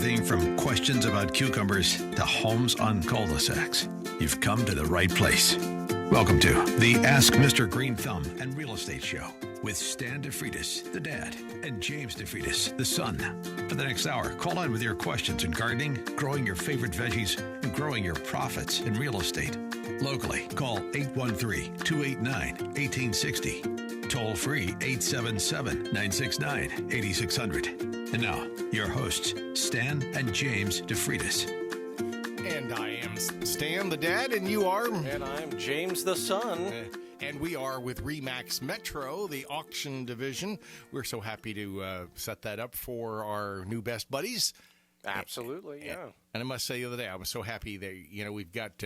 everything from questions about cucumbers to homes on cul-de-sacs, you've come to the right place. Welcome to the Ask Mr. Greenthumb and Real Estate Show with Stan DeFreitas, the dad, and James DeFreitas, the son. For the next hour, call in with your questions in gardening, growing your favorite veggies, and growing your profits in real estate. Locally, call 813-289-1860. Toll free 877-969-8600. And now, your hosts, Stan and James DeFreitas. And I am Stan the dad, and you are? And I'm James the son. And we are with RE/MAX Metro, the auction division. We're so happy to set that up for our new best buddies. Absolutely, yeah. And I must say, the other day, I was so happy that, we've got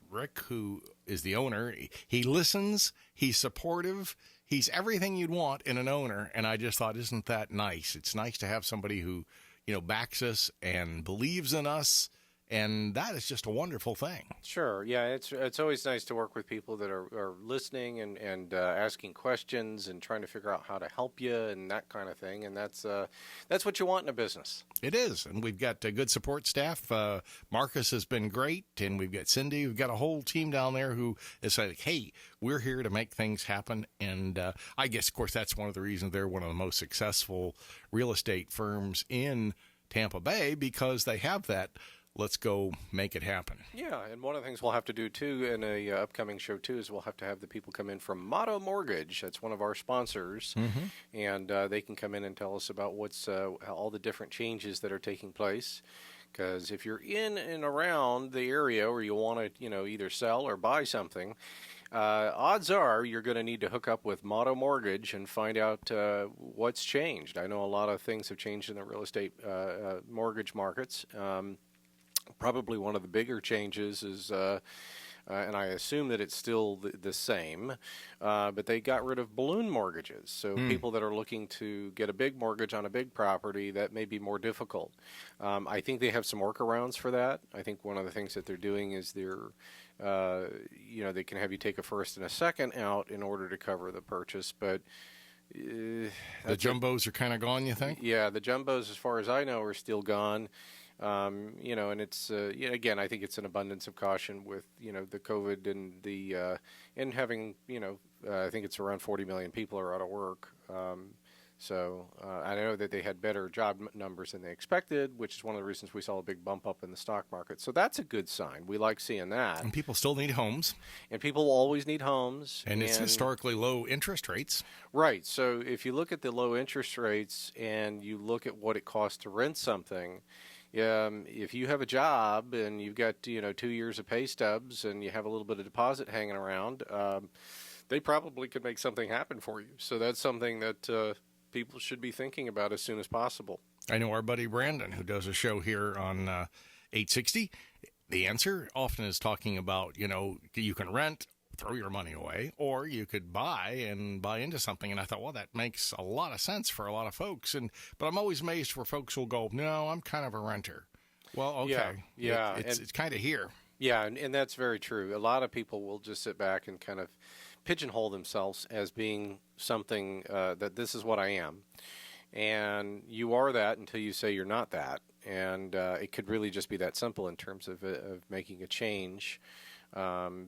Rick, who is the owner. He listens, he's supportive, he's everything you'd want in an owner. And I just thought, isn't that nice? It's nice to have somebody who, backs us and believes in us. And that is just a wonderful thing. Sure, yeah. It's always nice to work with people that are listening and asking questions and trying to figure out how to help you and that kind of thing. And that's what you want in a business. It is, and we've got a good support staff. Marcus has been great, and we've got Cindy. We've got a whole team down there who is like, hey, we're here to make things happen. And I guess, of course, that's one of the reasons they're one of the most successful real estate firms in Tampa Bay, because they have that. Let's go make it happen. Yeah, and one of the things we'll have to do, too, in a upcoming show, too, is we'll have to have the people come in from Motto Mortgage. That's one of our sponsors. Mm-hmm. And they can come in and tell us about what's all the different changes that are taking place. Because if you're in and around the area where you want to, either sell or buy something, odds are you're going to need to hook up with Motto Mortgage and find out what's changed. I know a lot of things have changed in the real estate mortgage markets. Probably one of the bigger changes is, and I assume that it's still the same, but they got rid of balloon mortgages. So people that are looking to get a big mortgage on a big property, that may be more difficult. I think they have some workarounds for that. I think one of the things that they're doing is they can have you take a first and a second out in order to cover the purchase, but the jumbos are kind of gone, you think? Yeah, the jumbos, as far as I know, are still gone. And it's again, I think it's an abundance of caution with the COVID and the and having I think it's around 40 million people are out of work. So I know that they had better job numbers than they expected, which is one of the reasons we saw a big bump up in the stock market. So that's a good sign. We like seeing that. And people still need homes. And people always need homes. And it's historically low interest rates. Right. So if you look at the low interest rates and you look at what it costs to rent something, if you have a job and you've got 2 years of pay stubs and you have a little bit of deposit hanging around, they probably could make something happen for you. So that's something that people should be thinking about as soon as possible. I know our buddy Brandon, who does a show here on 860. The answer often is talking about you can rent, throw your money away, or you could buy into something. And I thought, well, that makes a lot of sense for a lot of folks. But I'm always amazed where folks will go, no, I'm kind of a renter. Well, okay. Yeah. It's kind of here. Yeah, and that's very true. A lot of people will just sit back and kind of pigeonhole themselves as being something that this is what I am. And you are that until you say you're not that. And it could really just be that simple in terms of making a change. So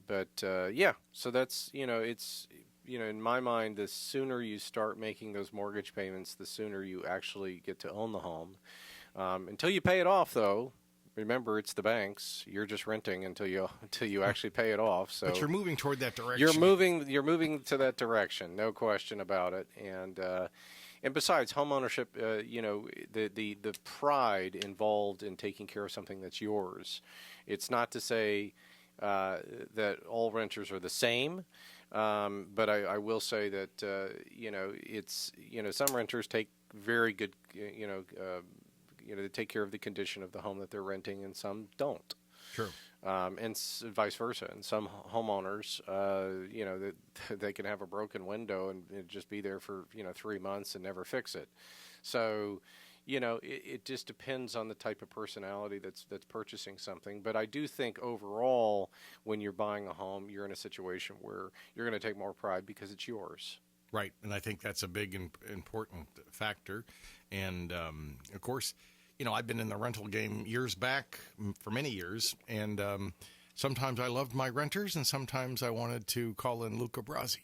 that's, it's, in my mind, the sooner you start making those mortgage payments, the sooner you actually get to own the home. Until you pay it off, though, remember, it's the banks. You're just renting until you actually pay it off. So but you're moving toward that direction. You're moving to that direction, no question about it. And besides, homeownership, the pride involved in taking care of something that's yours. It's not to say that all renters are the same, but I will say that it's some renters take very good they take care of the condition of the home that they're renting, and some don't. Sure. And vice versa. And some homeowners, they can have a broken window and it just be there for 3 months and never fix it. So it just depends on the type of personality that's purchasing something. But I do think overall, when you're buying a home, you're in a situation where you're going to take more pride because it's yours. Right, and I think that's a big important factor. And, of course, I've been in the rental game years back for many years, and sometimes I loved my renters, and sometimes I wanted to call in Luca Brasi.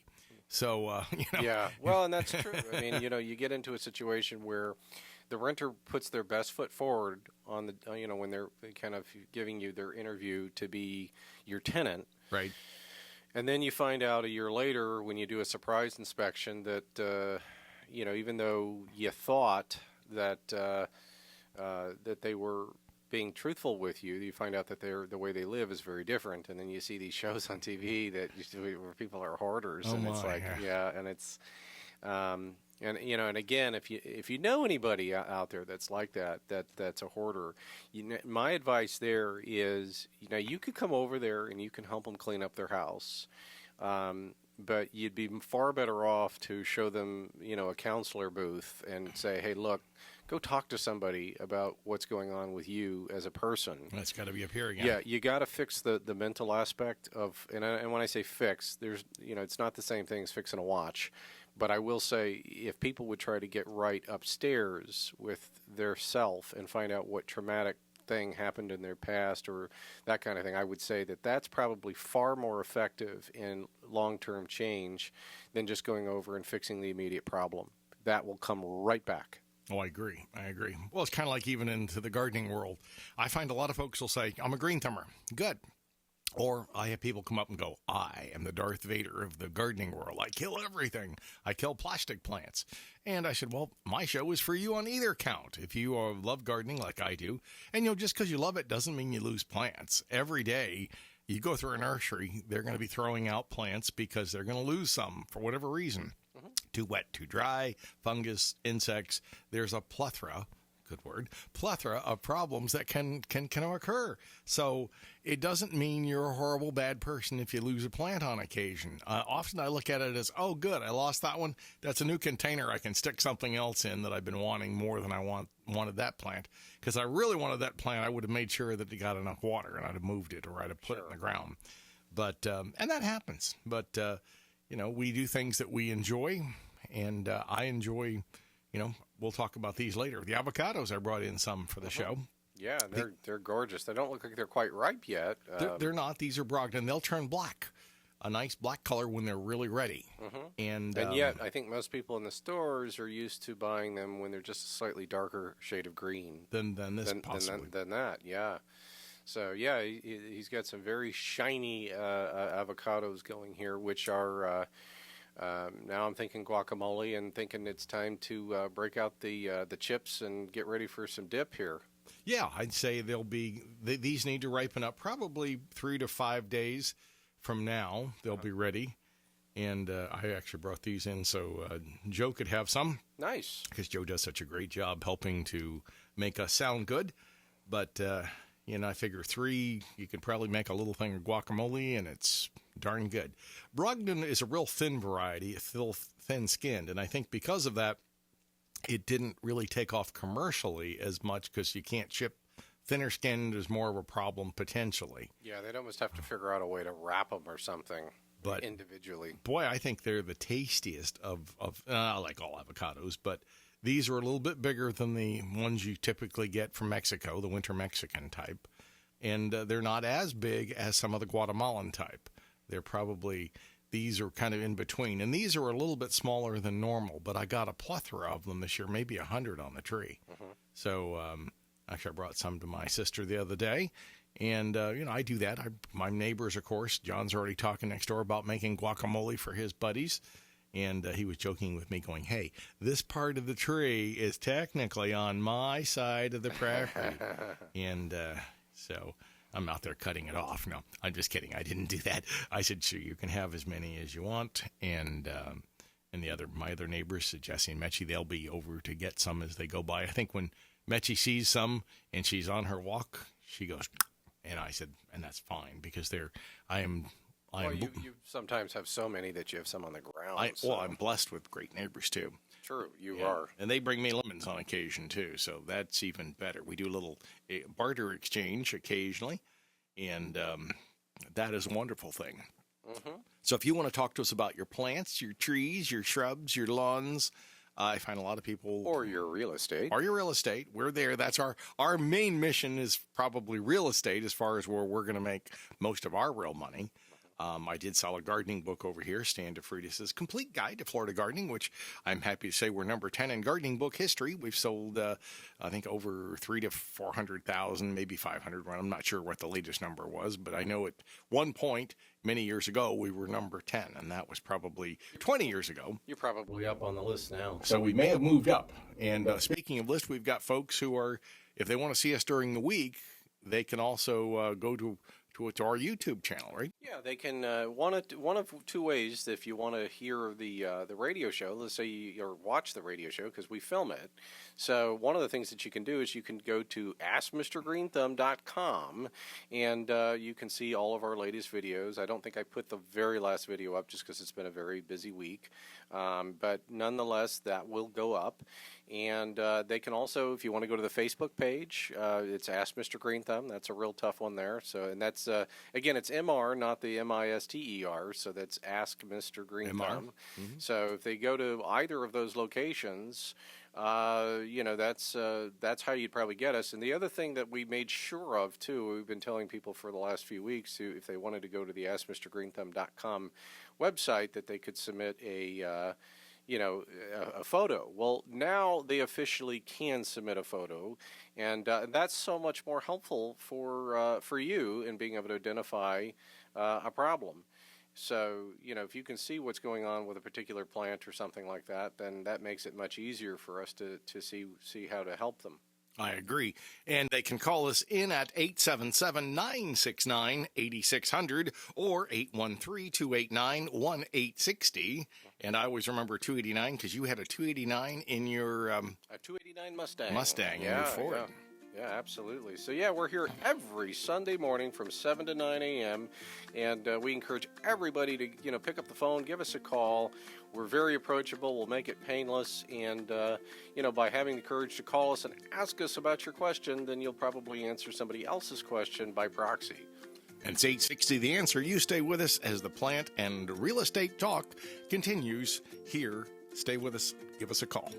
So, Yeah, well, and that's true. I mean, you get into a situation where the renter puts their best foot forward on the, when they're kind of giving you their interview to be your tenant. Right. And then you find out a year later when you do a surprise inspection that, even though you thought that that they were being truthful with you, you find out that the way they live is very different. And then you see these shows on TV where people are hoarders, and it's like, and it's, and again, if you know anybody out there that's like that's a hoarder, my advice there is, you could come over there and you can help them clean up their house. But you'd be far better off to show them, a counselor booth and say, hey, look, go talk to somebody about what's going on with you as a person. That's got to be up here again. Yeah, you got to fix the mental aspect of, and when I say fix, there's, it's not the same thing as fixing a watch. But I will say, if people would try to get right upstairs with their self and find out what traumatic thing happened in their past or that kind of thing, I would say that that's probably far more effective in long-term change than just going over and fixing the immediate problem. That will come right back. Oh, I agree. Well, it's kind of like even into the gardening world. I find a lot of folks will say, I'm a green thumber. Good. Or I have people come up and go, I am the Darth Vader of the gardening world. I kill everything. I kill plastic plants. And I said, well, my show is for you on either count. If you love gardening like I do, and just because you love it doesn't mean you lose plants. Every day you go through a nursery, they're going to be throwing out plants because they're going to lose some for whatever reason. Mm-hmm. Too wet, too dry, fungus, insects. There's a plethora of problems that can occur. So it doesn't mean you're a horrible, bad person if you lose a plant on occasion. Often I look at it as, oh, good, I lost that one. That's a new container. I can stick something else in that I've been wanting more than I wanted that plant. Because I really wanted that plant, I would have made sure that it got enough water, and I'd have moved it, or I'd have put it in the ground. But and that happens. But, we do things that we enjoy, and I enjoy, we'll talk about these later. The avocados, I brought in some for the show. Yeah, they're gorgeous. They don't look like they're quite ripe yet. They're not. These are Brogdon. They'll turn black, a nice black color when they're really ready. And yet, I think most people in the stores are used to buying them when they're just a slightly darker shade of green. Than possibly. Than that, yeah. So, yeah, he's got some very shiny avocados going here, which are... now I'm thinking guacamole and thinking it's time to break out the chips and get ready for some dip here. Yeah, I'd say these need to ripen up probably 3 to 5 days from now. They'll be ready. And I actually brought these in so Joe could have some. Nice. Because Joe does such a great job helping to make us sound good. But, I figure 3, you could probably make a little thing of guacamole, and it's darn good. Brogdon is a real thin variety, thin-skinned, and I think because of that, it didn't really take off commercially as much because you can't ship thinner skinned is more of a problem potentially. Yeah, they'd almost have to figure out a way to wrap them or something individually. Boy, I think they're the tastiest of I like all avocados, but these are a little bit bigger than the ones you typically get from Mexico, the winter Mexican type. And they're not as big as some of the Guatemalan type. These are kind of in between. And these are a little bit smaller than normal, but I got a plethora of them this year, maybe 100 on the tree. So actually I brought some to my sister the other day. And, I do that. My neighbors, of course, John's already talking next door about making guacamole for his buddies. And he was joking with me going, hey, this part of the tree is technically on my side of the property. And so I'm out there cutting it off. No, I'm just kidding. I didn't do that. I said, sure, you can have as many as you want. And my other neighbors, Jesse and Metchie, they'll be over to get some as they go by. I think when Metchie sees some and she's on her walk, she goes, and I said, and that's fine because you sometimes have so many that you have some on the ground. I'm blessed with great neighbors, too. True, you are. And they bring me lemons on occasion, too, so that's even better. We do a little barter exchange occasionally, and that is a wonderful thing. So if you want to talk to us about your plants, your trees, your shrubs, your lawns, I find a lot of people... Or your real estate. Or your real estate. We're there. That's our main mission is probably real estate as far as where we're going to make most of our real money. I did sell a gardening book over here, Stan DeFreitas' Complete Guide to Florida Gardening, which I'm happy to say we're number 10 in gardening book history. We've sold, I think, over 300,000 to 400,000, maybe 500. I'm not sure what the latest number was, but I know at one point many years ago we were number 10, and that was probably 20 years ago. You're probably up on the list now. So we may have moved up. And speaking of list, we've got folks who are, if they want to see us during the week, they can also go to our YouTube channel, right? Yeah, they can. One of two ways. If you want to hear the radio show, let's say or watch the radio show because we film it. So one of the things that you can do is you can go to AskMrGreenthumb.com and you can see all of our latest videos. I don't think I put the very last video up just because it's been a very busy week, but nonetheless, that will go up. And they can also, if you want to go to the Facebook page, it's Ask Mr. Greenthumb. That's a real tough one there. So, and that's again, it's MR, not the MISTER. So that's Ask Mr. Greenthumb. Mm-hmm. So if they go to either of those locations, that's how you'd probably get us. And the other thing that we made sure of too, we've been telling people for the last few weeks, if they wanted to go to the AskMrGreenthumb.com website, that they could submit a photo. Well, now they officially can submit a photo, and that's so much more helpful for you in being able to identify a problem. So, if you can see what's going on with a particular plant or something like that, then that makes it much easier for us to see how to help them. I agree. And they can call us in at 877-969-8600 or 813-289-1860. And I always remember 289 because you had a 289 in your... a 289 Mustang. Mustang in your Ford. Yeah. Yeah, absolutely. So, yeah, we're here every Sunday morning from 7 to 9 a.m., and we encourage everybody to, pick up the phone, give us a call. We're very approachable. We'll make it painless, and, by having the courage to call us and ask us about your question, then you'll probably answer somebody else's question by proxy. And it's 860 The Answer. You stay with us as the plant and real estate talk continues here. Stay with us. Give us a call.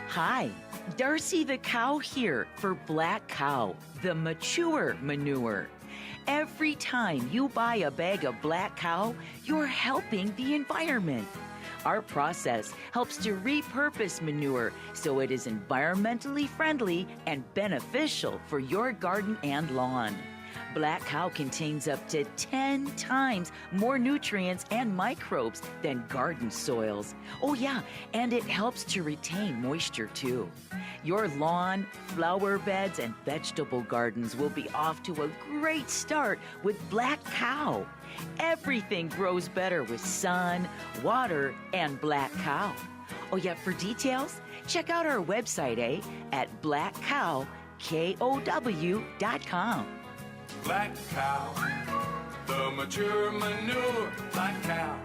Hi, Darcy the cow here for Black Cow, the mature manure. Every time you buy a bag of Black Cow, you're helping the environment. Our process helps to repurpose manure so it is environmentally friendly and beneficial for your garden and lawn. Black Cow contains up to 10 times more nutrients and microbes than garden soils. Oh yeah, and it helps to retain moisture too. Your lawn, flower beds, and vegetable gardens will be off to a great start with Black Cow. Everything grows better with sun, water, and Black Cow. Oh yeah, for details, check out our website, at blackcow.com. Black Cow, the mature manure, Black Cow.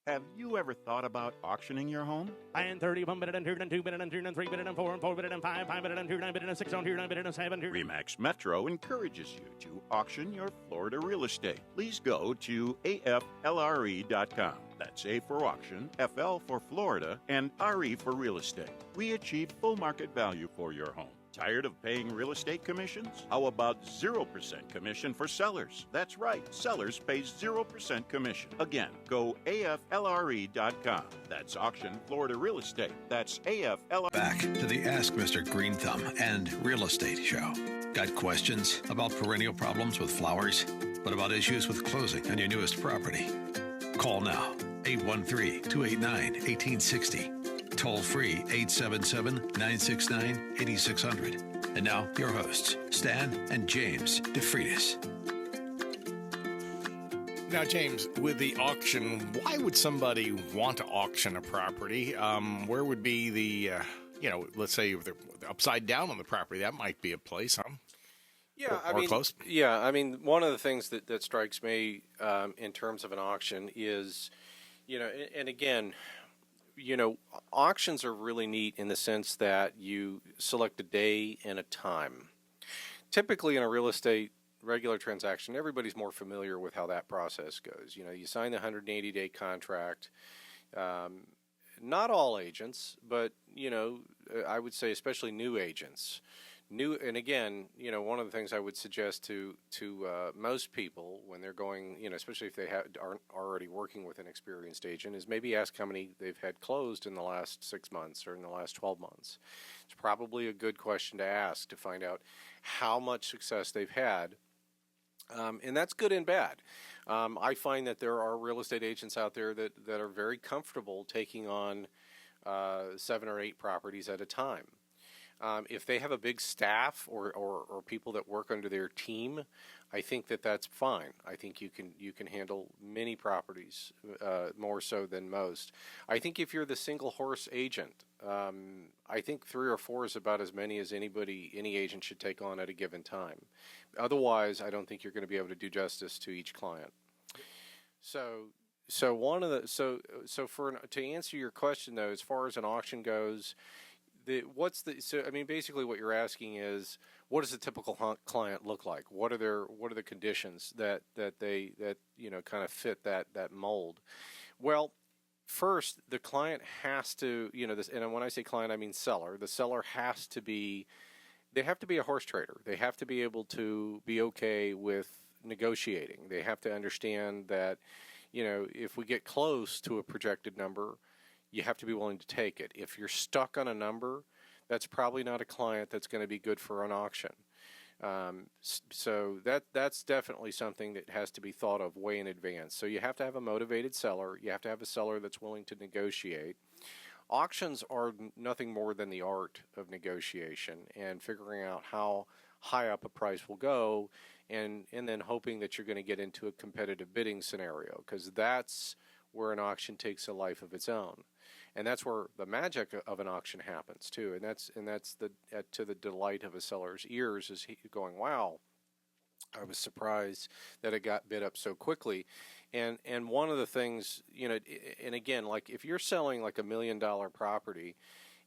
Have you ever thought about auctioning your home? And 30, 1 bid and 2 and 2 bid and 3 and 3 bid and 4 and 4 bid and 5, 5 bid and 2, 9 bid and 6 on 2, 9 bid and 7. RE/MAX Metro encourages you to auction your Florida real estate. Please go to AFLRE.com. That's A for auction, FL for Florida, and RE for real estate. We achieve full market value for your home. Tired of paying real estate commissions? How about 0% commission for sellers? That's right, sellers pay 0% commission. Again, go AFLRE.com. That's Auction Florida Real Estate. That's AFLRE. Back to the Ask Mr. Greenthumb and Real Estate Show. Got questions about perennial problems with flowers? What about issues with closing on your newest property? Call now, 813-289-1860. Toll free, 877-969-8600. And now, your hosts, Stan and James DeFreitas. Now, James, with the auction, why would somebody want to auction a property? Where would be the, let's say if they're upside down on the property, that might be a place, huh? Yeah, or close? Yeah, I mean, one of the things that strikes me in terms of an auction is, and again, auctions are really neat in the sense that you select a day and a time. Typically in a real estate regular transaction, everybody's more familiar with how that process goes. You know, you sign the 180-day contract. Not all agents, but, you know, I would say especially new agents. And again, you know, one of the things I would suggest to most people when they're going, you know, especially if they aren't already working with an experienced agent, is maybe ask how many they've had closed in the last 6 months or in the last 12 months. It's probably a good question to ask to find out how much success they've had. And that's good and bad. I find that there are real estate agents out there that are very comfortable taking on 7 or 8 properties at a time. If they have a big staff or people that work under their team, I think that's fine. I think you can handle many properties more so than most. I think if you're the single horse agent, I think 3 or 4 is about as many as any agent should take on at a given time. Otherwise, I don't think you're going to be able to do justice to each client. So to answer your question though, as far as an auction goes, basically what you're asking is, what does a typical client look like? What are the conditions that you know kind of fit that mold? Well, first the client has to, you know, and when I say client I mean seller. The seller has to be, they have to be a horse trader. They have to be able to be okay with negotiating. They have to understand that, you know, if we get close to a projected number, you have to be willing to take it. If you're stuck on a number, that's probably not a client that's going to be good for an auction. So that's definitely something that has to be thought of way in advance. So you have to have a motivated seller. You have to have a seller that's willing to negotiate. Auctions are nothing more than the art of negotiation and figuring out how high up a price will go, and then hoping that you're going to get into a competitive bidding scenario, because that's where an auction takes a life of its own. And that's where the magic of an auction happens too, and that's to the delight of a seller's ears, is he going, wow, I was surprised that it got bid up so quickly. And one of the things, you know, and again, like if you're selling like $1 million property,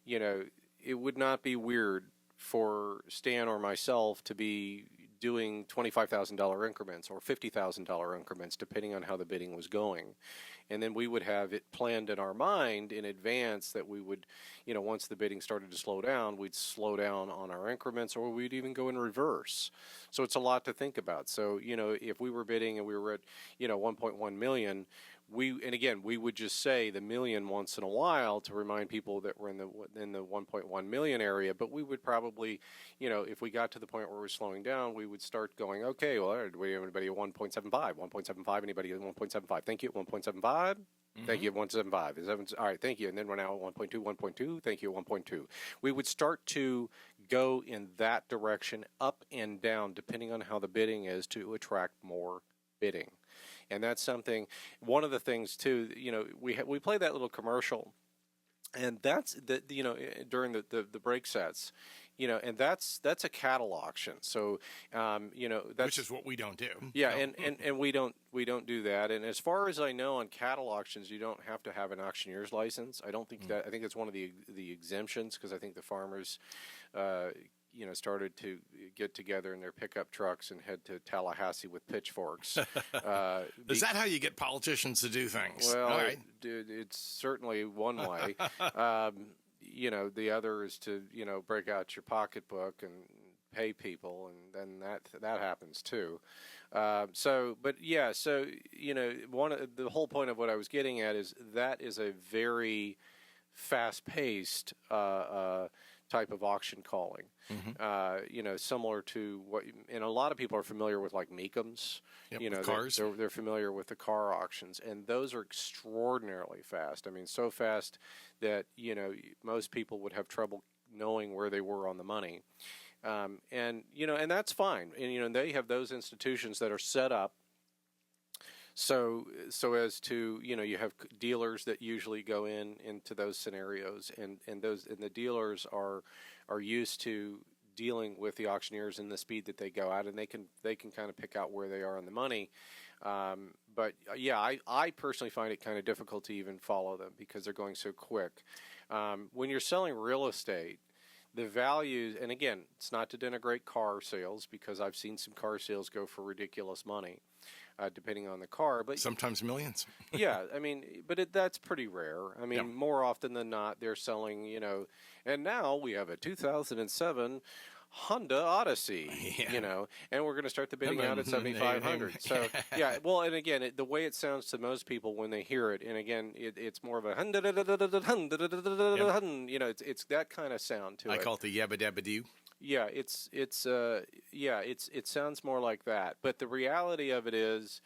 you know, it would not be weird for Stan or myself to be doing $25,000 increments or $50,000 increments, depending on how the bidding was going. And then we would have it planned in our mind in advance that we would, you know, once the bidding started to slow down, we'd slow down on our increments, or we'd even go in reverse. So it's a lot to think about. So, you know, if we were bidding and we were at, you know, 1.1 million, we would just say the million once in a while to remind people that we're in the 1.1 million area. But we would probably, you know, if we got to the point where we're slowing down, we would start going, okay, well, do we have anybody at 1.75? Anybody at 1.75? Thank you, at 1.75. Mm-hmm. Thank you, at 1.75. All right, thank you. And then we're now at 1.2. Thank you, at 1.2. We would start to go in that direction, up and down, depending on how the bidding is, to attract more bidding. And that's something, one of the things too, you know, we play that little commercial, and that's you know, during the break sets, you know, and that's a cattle auction. So, you know, that's, which is what we don't do. Yeah. No. And we don't do that. And as far as I know, on cattle auctions, you don't have to have an auctioneer's license. I don't think I think it's one of the exemptions, because I think the farmers, you know, started to get together in their pickup trucks and head to Tallahassee with pitchforks. Is that how you get politicians to do things? Well, all right. It's certainly one way. You know, the other is to, you know, break out your pocketbook and pay people, and then that happens too. So, you know, the whole point of what I was getting at is that is a very fast-paced type of auction calling. Mm-hmm. You know, similar to what, and a lot of people are familiar with like Meekums. Yep, you know, cars. They're familiar with the car auctions, and those are extraordinarily fast. I mean, so fast that, you know, most people would have trouble knowing where they were on the money. And, you know, and that's fine. And, you know, they have those institutions that are set up so as to, you know, you have dealers that usually go into those scenarios, and the dealers are used to dealing with the auctioneers and the speed that they go at, and they can kind of pick out where they are on the money. But yeah, I personally find it kind of difficult to even follow them because they're going so quick. When you're selling real estate, the values, and again, it's not to denigrate car sales, because I've seen some car sales go for ridiculous money, depending on the car. But sometimes millions. yeah, I mean, but that's pretty rare. I mean, more often than not, they're selling, and now we have a 2007 Honda Odyssey, and we're going to start the bidding out at 7,500. So, yeah, well, and again, the way it sounds to most people when they hear it, and again, it's more of a it's that kind of sound to it. I call it the yabba dabba doo. Yeah, it sounds more like that. But the reality of it is,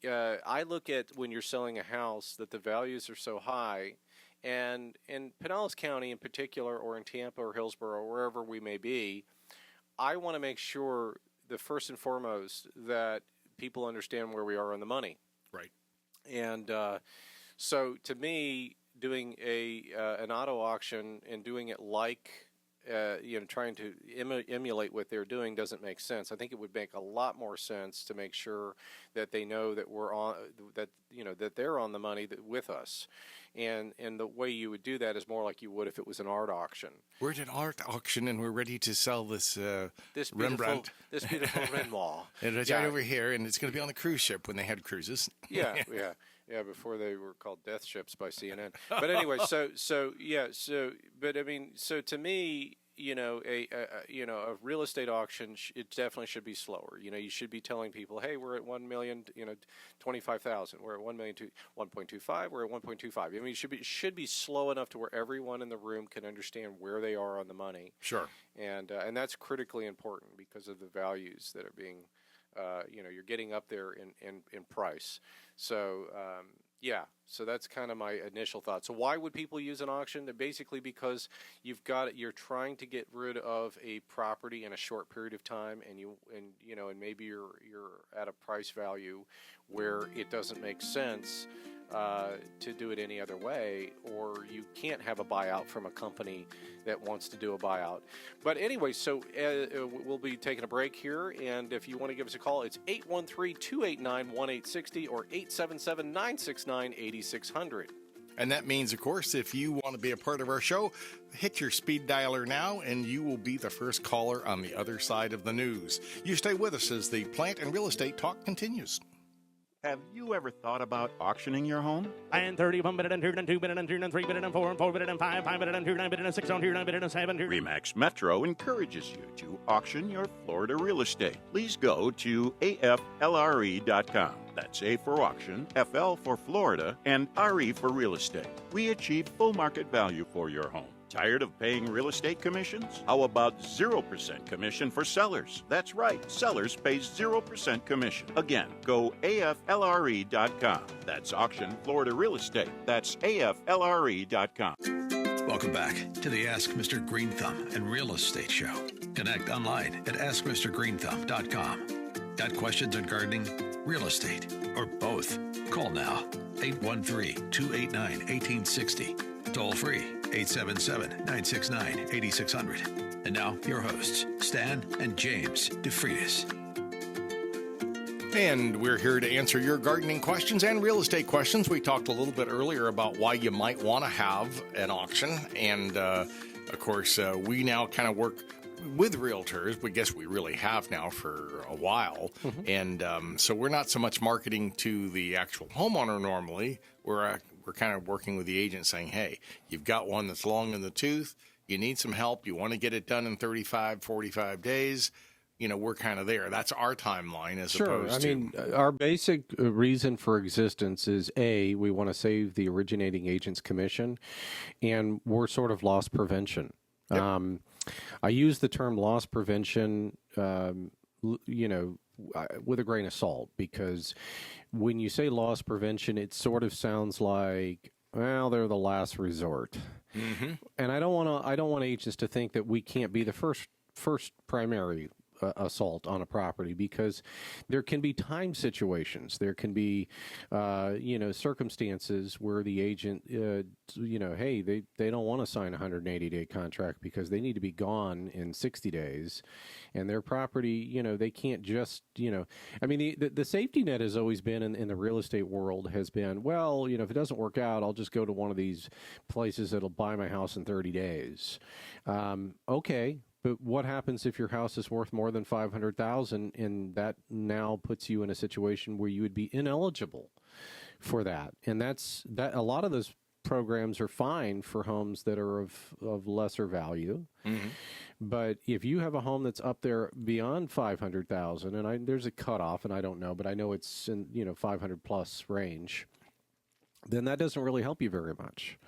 I look at when you're selling a house that the values are so high, and in Pinellas County in particular, or in Tampa or Hillsborough, or wherever we may be, I want to make sure that first and foremost that people understand where we are on the money. Right. And so to me, doing an auto auction and doing it like, trying to emulate what they're doing doesn't make sense. I think it would make a lot more sense to make sure that they know that we're on, that they're on the money with us. And the way you would do that is more like you would if it was an art auction. We're at an art auction, and we're ready to sell this Rembrandt. This beautiful Renoir. And it's right over here, and it's going to be on the cruise ship when they had cruises. Yeah, before they were called death ships by CNN. But anyway, so but I mean, so to me, a real estate auction, it definitely should be slower. You should be telling people, hey, we're at 1,025,000. We're at 1.25. We're at 1.25. I mean, it should be slow enough to where everyone in the room can understand where they are on the money. Sure. And that's critically important because of the values that are being, you're getting up there in price. So, so that's kind of my initial thought. So why would people use an auction? Basically because you're trying to get rid of a property in a short period of time, and maybe you're at a price value where it doesn't make sense to do it any other way, or you can't have a buyout from a company that wants to do a buyout. But anyway, so we'll be taking a break here, and if you want to give us a call, it's 813-289-1860 or 877-969-8600. And that means, of course, if you want to be a part of our show, hit your speed dialer now, and you will be the first caller on the other side of the news. You stay with us as the plant and real estate talk continues. Have you ever thought about auctioning your home? And 30, 1 minute and 2 and 2 minute and 3 and 3 minute and 4 and 4 minute and 5 minute and 2 9 minute and 6 on 2 9 minute and 7 2. RE/MAX Metro encourages you to auction your Florida real estate. Please go to AFLRE.com. That's A for auction, FL for Florida, and RE for real estate. We achieve full market value for your home. Tired of paying real estate commissions? How about 0% commission for sellers? That's right, sellers pay 0% commission. Again, go AFLRE.com. That's Auction Florida Real Estate. That's AFLRE.com. Welcome back to the Ask Mr. Greenthumb and Real Estate Show. Connect online at AskMrGreenthumb.com. Got questions on gardening, real estate, or both? Call now, 813-289-1860. Toll free, 877-969-8600. And now, your hosts, Stan and James DeFreitas. And we're here to answer your gardening questions and real estate questions. We talked a little bit earlier about why you might want to have an auction. And, of course, we now kind of work with realtors. We guess we really have now for a while. Mm-hmm. And so we're not so much marketing to the actual homeowner normally. We're kind of working with the agent saying, hey, you've got one that's long in the tooth. You need some help. You want to get it done in 35, 45 days. We're kind of there. That's our timeline as opposed to... I mean, our basic reason for existence is, A, we want to save the originating agent's commission, and we're sort of loss prevention. Yep. I use the term loss prevention, with a grain of salt, because when you say loss prevention, it sort of sounds like, well, they're the last resort. Mm-hmm. And I don't want agents to think that we can't be the first primary assault on a property, because there can be time situations. There can be, circumstances where the agent, hey, they don't want to sign a 180-day contract because they need to be gone in 60 days. And their property, they can't just, the safety net has always been in the real estate world has been, well, if it doesn't work out, I'll just go to one of these places that'll buy my house in 30 days. Okay. But what happens if your house is worth more than $500,000, and that now puts you in a situation where you would be ineligible for that? And that a lot of those programs are fine for homes that are of lesser value. Mm-hmm. But if you have a home that's up there beyond $500,000, and there's a cutoff, and I don't know, but I know it's in 500 plus range, then that doesn't really help you very much.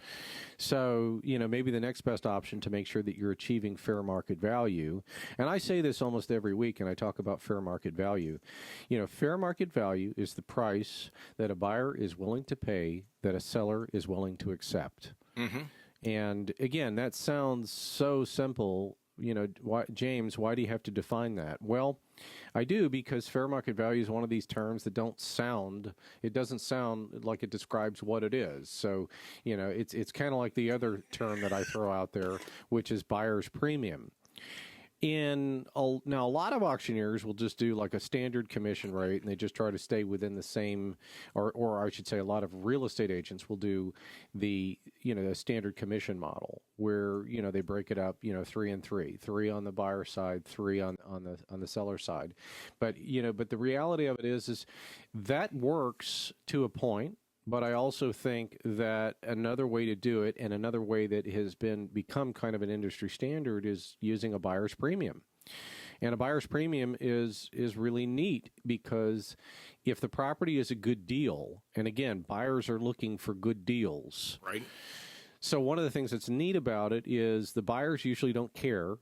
So, maybe the next best option to make sure that you're achieving fair market value, and I say this almost every week, and I talk about fair market value. Fair market value is the price that a buyer is willing to pay that a seller is willing to accept. Mm-hmm. And again, that sounds so simple. James, why do you have to define that? Well, I do, because fair market value is one of these terms that doesn't sound like it describes what it is. So, it's kind of like the other term that I throw out there, which is buyer's premium. Now, a lot of auctioneers will just do like a standard commission rate, and they just try to stay within the same, or I should say, a lot of real estate agents will do the standard commission model, where they break it up, 3 and 3, 3 on the buyer side, 3 on the seller side. But the reality of it is that works to a point. But I also think that another way to do it, and another way that has become kind of an industry standard, is using a buyer's premium. And a buyer's premium is really neat, because if the property is a good deal, and again, buyers are looking for good deals. Right. So one of the things that's neat about it is the buyers usually don't care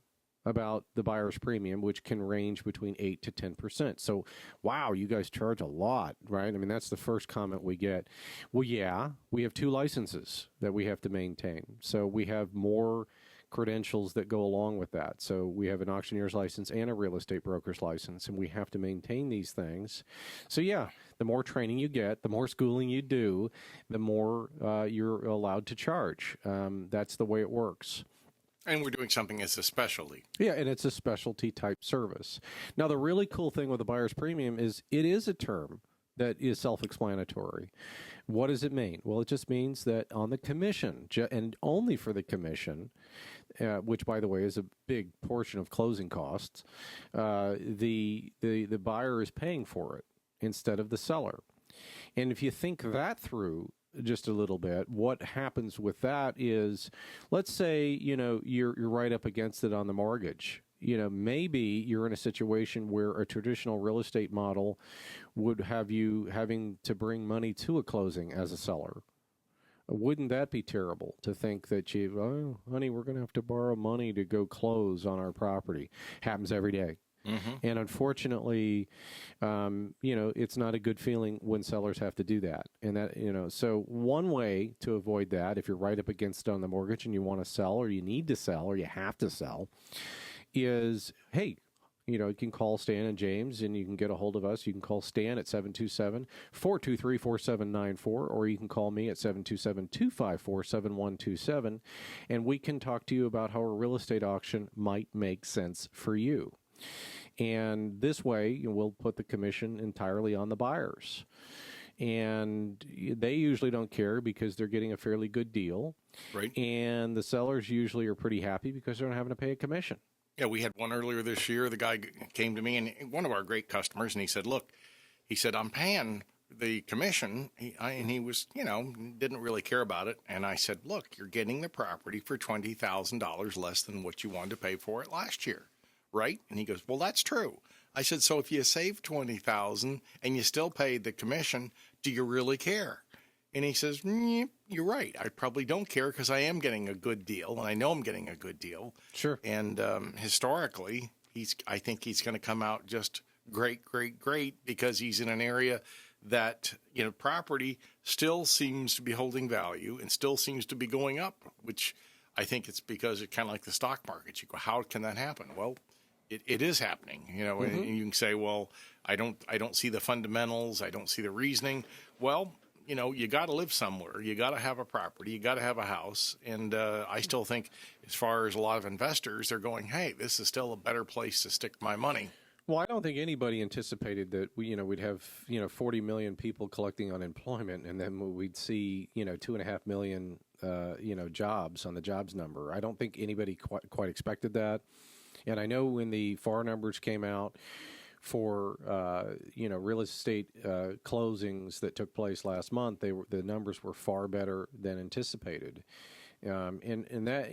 about the buyer's premium, which can range between 8 to 10%. So, wow, you guys charge a lot, right? I mean, that's the first comment we get. Well, yeah, we have 2 licenses that we have to maintain. So we have more credentials that go along with that. So we have an auctioneer's license and a real estate broker's license, and we have to maintain these things. So yeah, the more training you get, the more schooling you do, the more you're allowed to charge. That's the way it works. And we're doing something as a specialty. Yeah, and it's a specialty type service. Now, the really cool thing with the buyer's premium is it is a term that is self-explanatory. What does it mean? Well, it just means that on the commission, and only for the commission, which, by the way, is a big portion of closing costs, the buyer is paying for it instead of the seller. And if you think that through just a little bit, what happens with that is, let's say, you're right up against it on the mortgage. Maybe you're in a situation where a traditional real estate model would have you having to bring money to a closing as a seller. Wouldn't that be terrible to think that honey, we're going to have to borrow money to go close on our property? Happens every day. Mm-hmm. And unfortunately, it's not a good feeling when sellers have to do that. And that, so one way to avoid that, if you're right up against it on the mortgage and you want to sell, or you need to sell, or you have to sell, is, hey, you can call Stan and James, and you can get a hold of us. You can call Stan at 727-423-4794, or you can call me at 727-254-7127, and we can talk to you about how a real estate auction might make sense for you. And this way, we'll put the commission entirely on the buyers. And they usually don't care because they're getting a fairly good deal. Right. And the sellers usually are pretty happy because they're not having to pay a commission. Yeah, we had one earlier this year. The guy came to me, and one of our great customers, and he said, look, I'm paying the commission. And he was, didn't really care about it. And I said, look, you're getting the property for $20,000 less than what you wanted to pay for it last year. Right? And he goes, well, that's true. I said, so if you save $20,000 and you still pay the commission, do you really care? And he says, you're right. I probably don't care because I am getting a good deal, and I know I'm getting a good deal. Sure. And historically, I think he's going to come out just great, because he's in an area that, property still seems to be holding value and still seems to be going up, which I think it's because it's kind of like the stock market. You go, how can that happen? Well, it is happening, and you can say, well, I don't see the fundamentals. I don't see the reasoning. Well, you got to live somewhere. You got to have a property. You got to have a house. And I still think, as far as a lot of investors, they're going, hey, this is still a better place to stick my money. Well, I don't think anybody anticipated that we'd have 40 million people collecting unemployment, and then we'd see 2.5 million jobs on the jobs number. I don't think anybody quite expected that. And I know when the FAR numbers came out for real estate closings that took place last month, the numbers were far better than anticipated. And that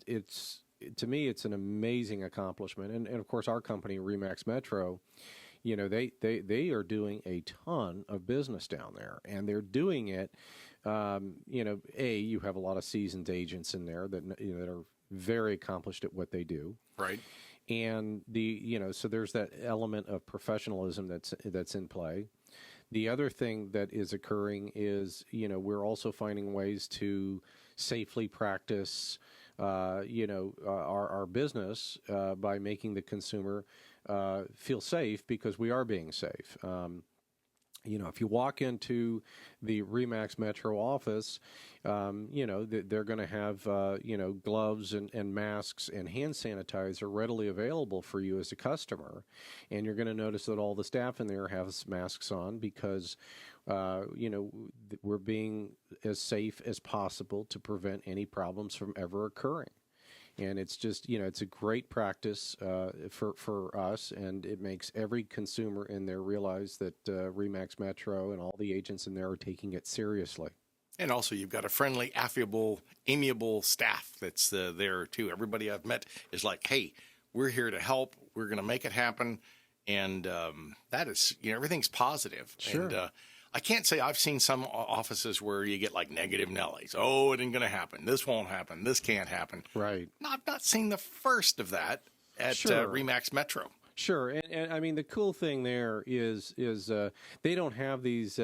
it's to me, it's an amazing accomplishment. And of course, our company, Remax Metro, they are doing a ton of business down there, and they're doing it. You have a lot of seasoned agents in there that that are very accomplished at what they do. Right. And so there's that element of professionalism that's in play. The other thing that is occurring is, we're also finding ways to safely practice, our business by making the consumer feel safe, because we are being safe. If you walk into the Remax Metro office, they're going to have, gloves and masks and hand sanitizer readily available for you as a customer. And you're going to notice that all the staff in there have masks on because, we're being as safe as possible to prevent any problems from ever occurring. And it's just, it's a great practice for us, and it makes every consumer in there realize that Remax Metro and all the agents in there are taking it seriously. And also, you've got a friendly, affable, amiable staff that's there, too. Everybody I've met is like, hey, we're here to help. We're going to make it happen. And that is, everything's positive. Sure. And I can't say I've seen some offices where you get like negative Nellies. Oh, it ain't going to happen. This won't happen. This can't happen. Right. No, I've not seen the first of that at Remax Metro. Sure, and I mean the cool thing there is they don't have these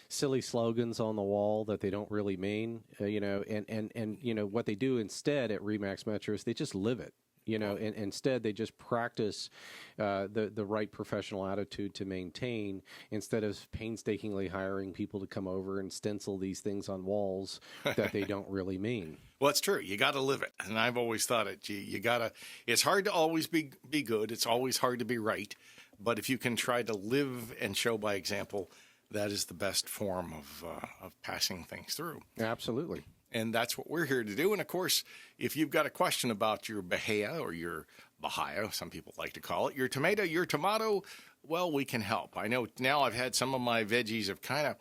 silly slogans on the wall that they don't really mean, and what they do instead at Remax Metro is they just live it. And instead they just practice the right professional attitude to maintain, instead of painstakingly hiring people to come over and stencil these things on walls that they don't really mean. Well, it's true. You got to live it. And I've always thought you got to, it's hard to always be good. It's always hard to be right. But if you can try to live and show by example, that is the best form of passing things through. Absolutely. And that's what we're here to do. And, of course, if you've got a question about your bahia or your bahia, some people like to call it, your tomato, well, we can help. I know now I've had some of my veggies have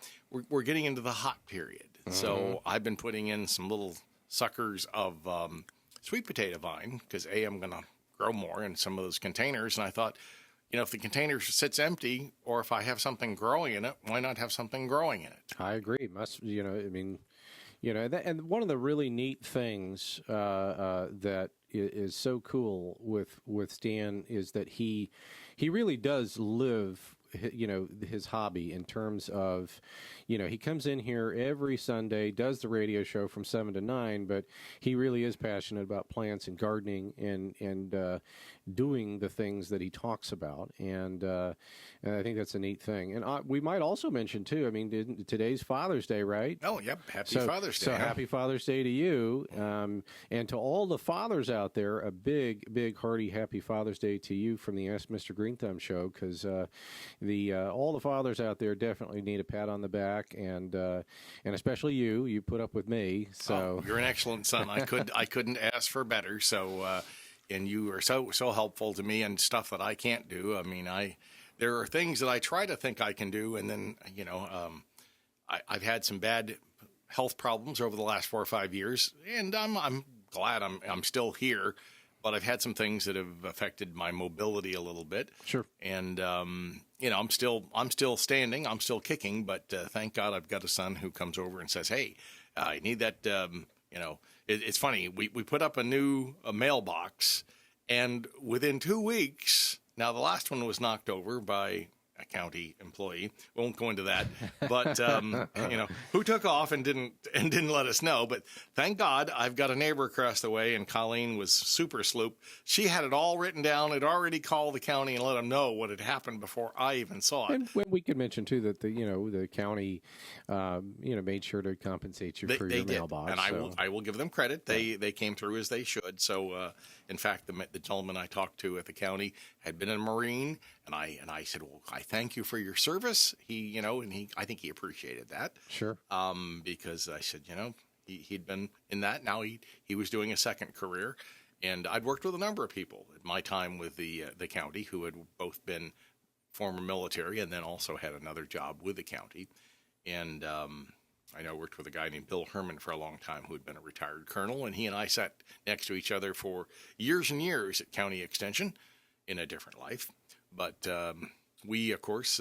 we're getting into the hot period. Mm-hmm. So I've been putting in some little suckers of sweet potato vine because, I'm going to grow more in some of those containers. And I thought, if the container sits empty or if I have something growing in it, why not have something growing in it? I agree. And one of the really neat things that is so cool with Stan is that he really does live, his hobby in terms of, he comes in here every Sunday, does the radio show from 7 to 9, but he really is passionate about plants and gardening and doing the things that he talks about. And I think that's a neat thing. And we might also mention, too, today's Father's Day, right? Oh, yep. Happy Father's Day. So happy Father's Day to you. And to all the fathers out there, a big, big, hearty happy Father's Day to you from the Ask Mr. Greenthumb show, because all the fathers out there definitely need a pat on the back, and especially you put up with me. So you're an excellent son. I couldn't ask for better. So and you are so helpful to me and stuff that I can't do. There are things that I try to think I can do, and then I've had some bad health problems over the last 4 or 5 years, and I'm glad I'm still here. But I've had some things that have affected my mobility a little bit. Sure. And I'm still standing, I'm still kicking, but thank God I've got a son who comes over and says, "Hey, I need that." It's funny. We put up a mailbox, and within 2 weeks, now the last one was knocked over by a county employee. Won't go into that, but who took off and didn't let us know. But thank God I've got a neighbor across the way, and Colleen was super sloop. She had it all written down. Had already called the county and let them know what had happened before I even saw it. And we could mention too that the county made sure to compensate you for your mailbox. And I will give them credit. They came through as they should. So in fact, the gentleman I talked to at the county had been a Marine, and I said, well, I thank you for your service. I think he appreciated that. Sure. Because I said, he'd been in that. Now he was doing a second career, and I'd worked with a number of people at my time with the county who had both been former military and then also had another job with the county. And I know I worked with a guy named Bill Herman for a long time who had been a retired colonel, and he and I sat next to each other for years and years at County Extension in a different life. But we, of course,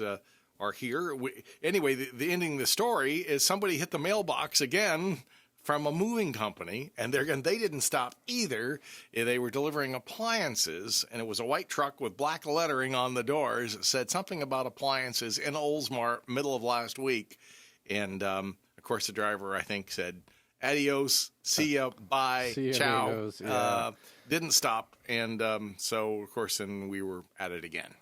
are here. Anyway, the ending of the story is somebody hit the mailbox again from a moving company, and they didn't stop either. They were delivering appliances, and it was a white truck with black lettering on the doors. It said something about appliances in Oldsmar middle of last week. And, of course, the driver, I think, said, adios, see ya, bye, see ya, ciao. amigos. Yeah. Didn't stop. And so, of course, then we were at it again.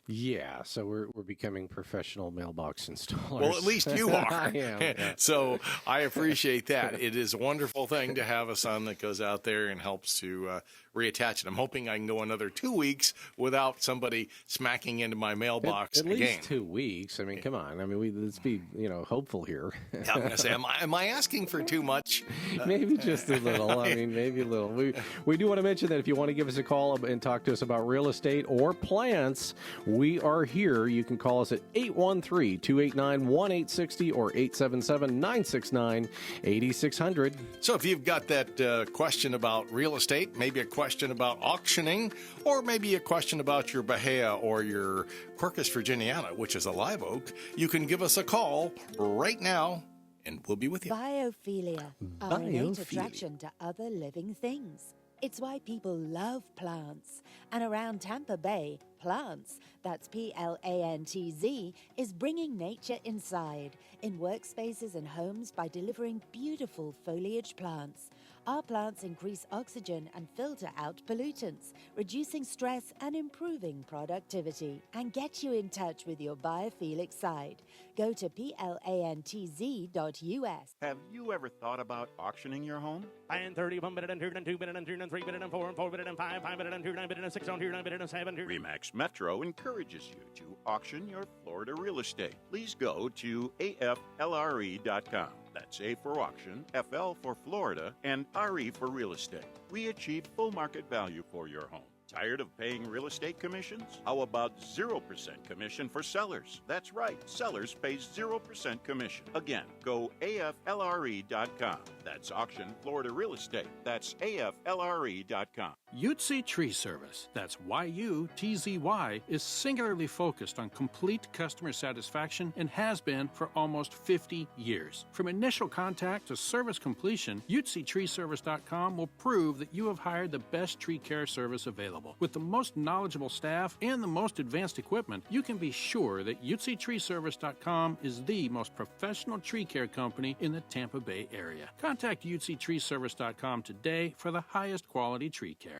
Yeah, so we're becoming professional mailbox installers. Well, at least you are. I am, yeah. So I appreciate that. It is a wonderful thing to have a son that goes out there and helps to reattach it. I'm hoping I can go another 2 weeks without somebody smacking into my mailbox at again. least 2 weeks. I mean, come on. I mean, let's be hopeful here. Yeah, I'm going to say, am I asking for too much? Maybe just a little. I mean, maybe a little. We do want to mention that if you want to give us a call and talk to us about real estate or plants, we are here. You can call us at 813-289-1860 or 877-969-8600. So if you've got that question about real estate, maybe a question about auctioning, or maybe a question about your Bahia or your Quercus virginiana, which is a live oak, you can give us a call right now, and we'll be with you. Biophilia, our innate attraction to other living things. It's why people love plants. And around Tampa Bay, Plants, that's Plantz, is bringing nature inside, in workspaces and homes by delivering beautiful foliage plants. Our plants increase oxygen and filter out pollutants, reducing stress and improving productivity. And get you in touch with your biophilic side. Go to plantz.us. Have you ever thought about auctioning your home? 30, 1 minute and 2 and 2 minute and 3 and 3 minute and 4 and 4 minute and 5 minute and 2 9 minute and 6 on 2 9 minute and 7 Remax Metro encourages you to auction your Florida real estate. Please go to aflre.com. That's A for auction, FL for Florida, and RE for real estate. We achieve full market value for your home. Tired of paying real estate commissions? How about 0% commission for sellers? That's right, sellers pay 0% commission. Again, go aflre.com. That's Auction Florida Real Estate. That's aflre.com. Utz Tree Service, that's YUTZY, is singularly focused on complete customer satisfaction and has been for almost 50 years. From initial contact to service completion, UTZTreeService.com will prove that you have hired the best tree care service available. With the most knowledgeable staff and the most advanced equipment, you can be sure that UTZTreeService.com is the most professional tree care company in the Tampa Bay area. Contact UTZTreeService.com today for the highest quality tree care.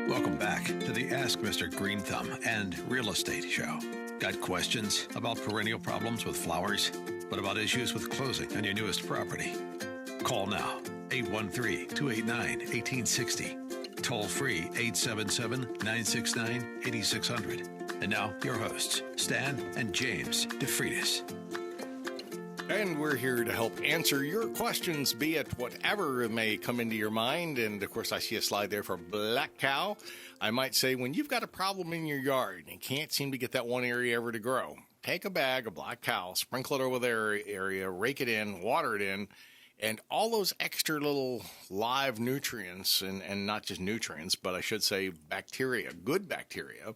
Welcome back to the Ask Mr. Greenthumb and Real Estate Show. Got questions about perennial problems with flowers? What about issues with closing on your newest property? Call now, 813-289-1860. Toll free, 877-969-8600. And now, your hosts, Stan and James DeFreitas. And we're here to help answer your questions, be it whatever may come into your mind. And, of course, I see a slide there for black cow. I might say when you've got a problem in your yard and can't seem to get that one area ever to grow, take a bag of black cow, sprinkle it over their area, rake it in, water it in, and all those extra little live nutrients, and not just nutrients, but I should say bacteria, good bacteria.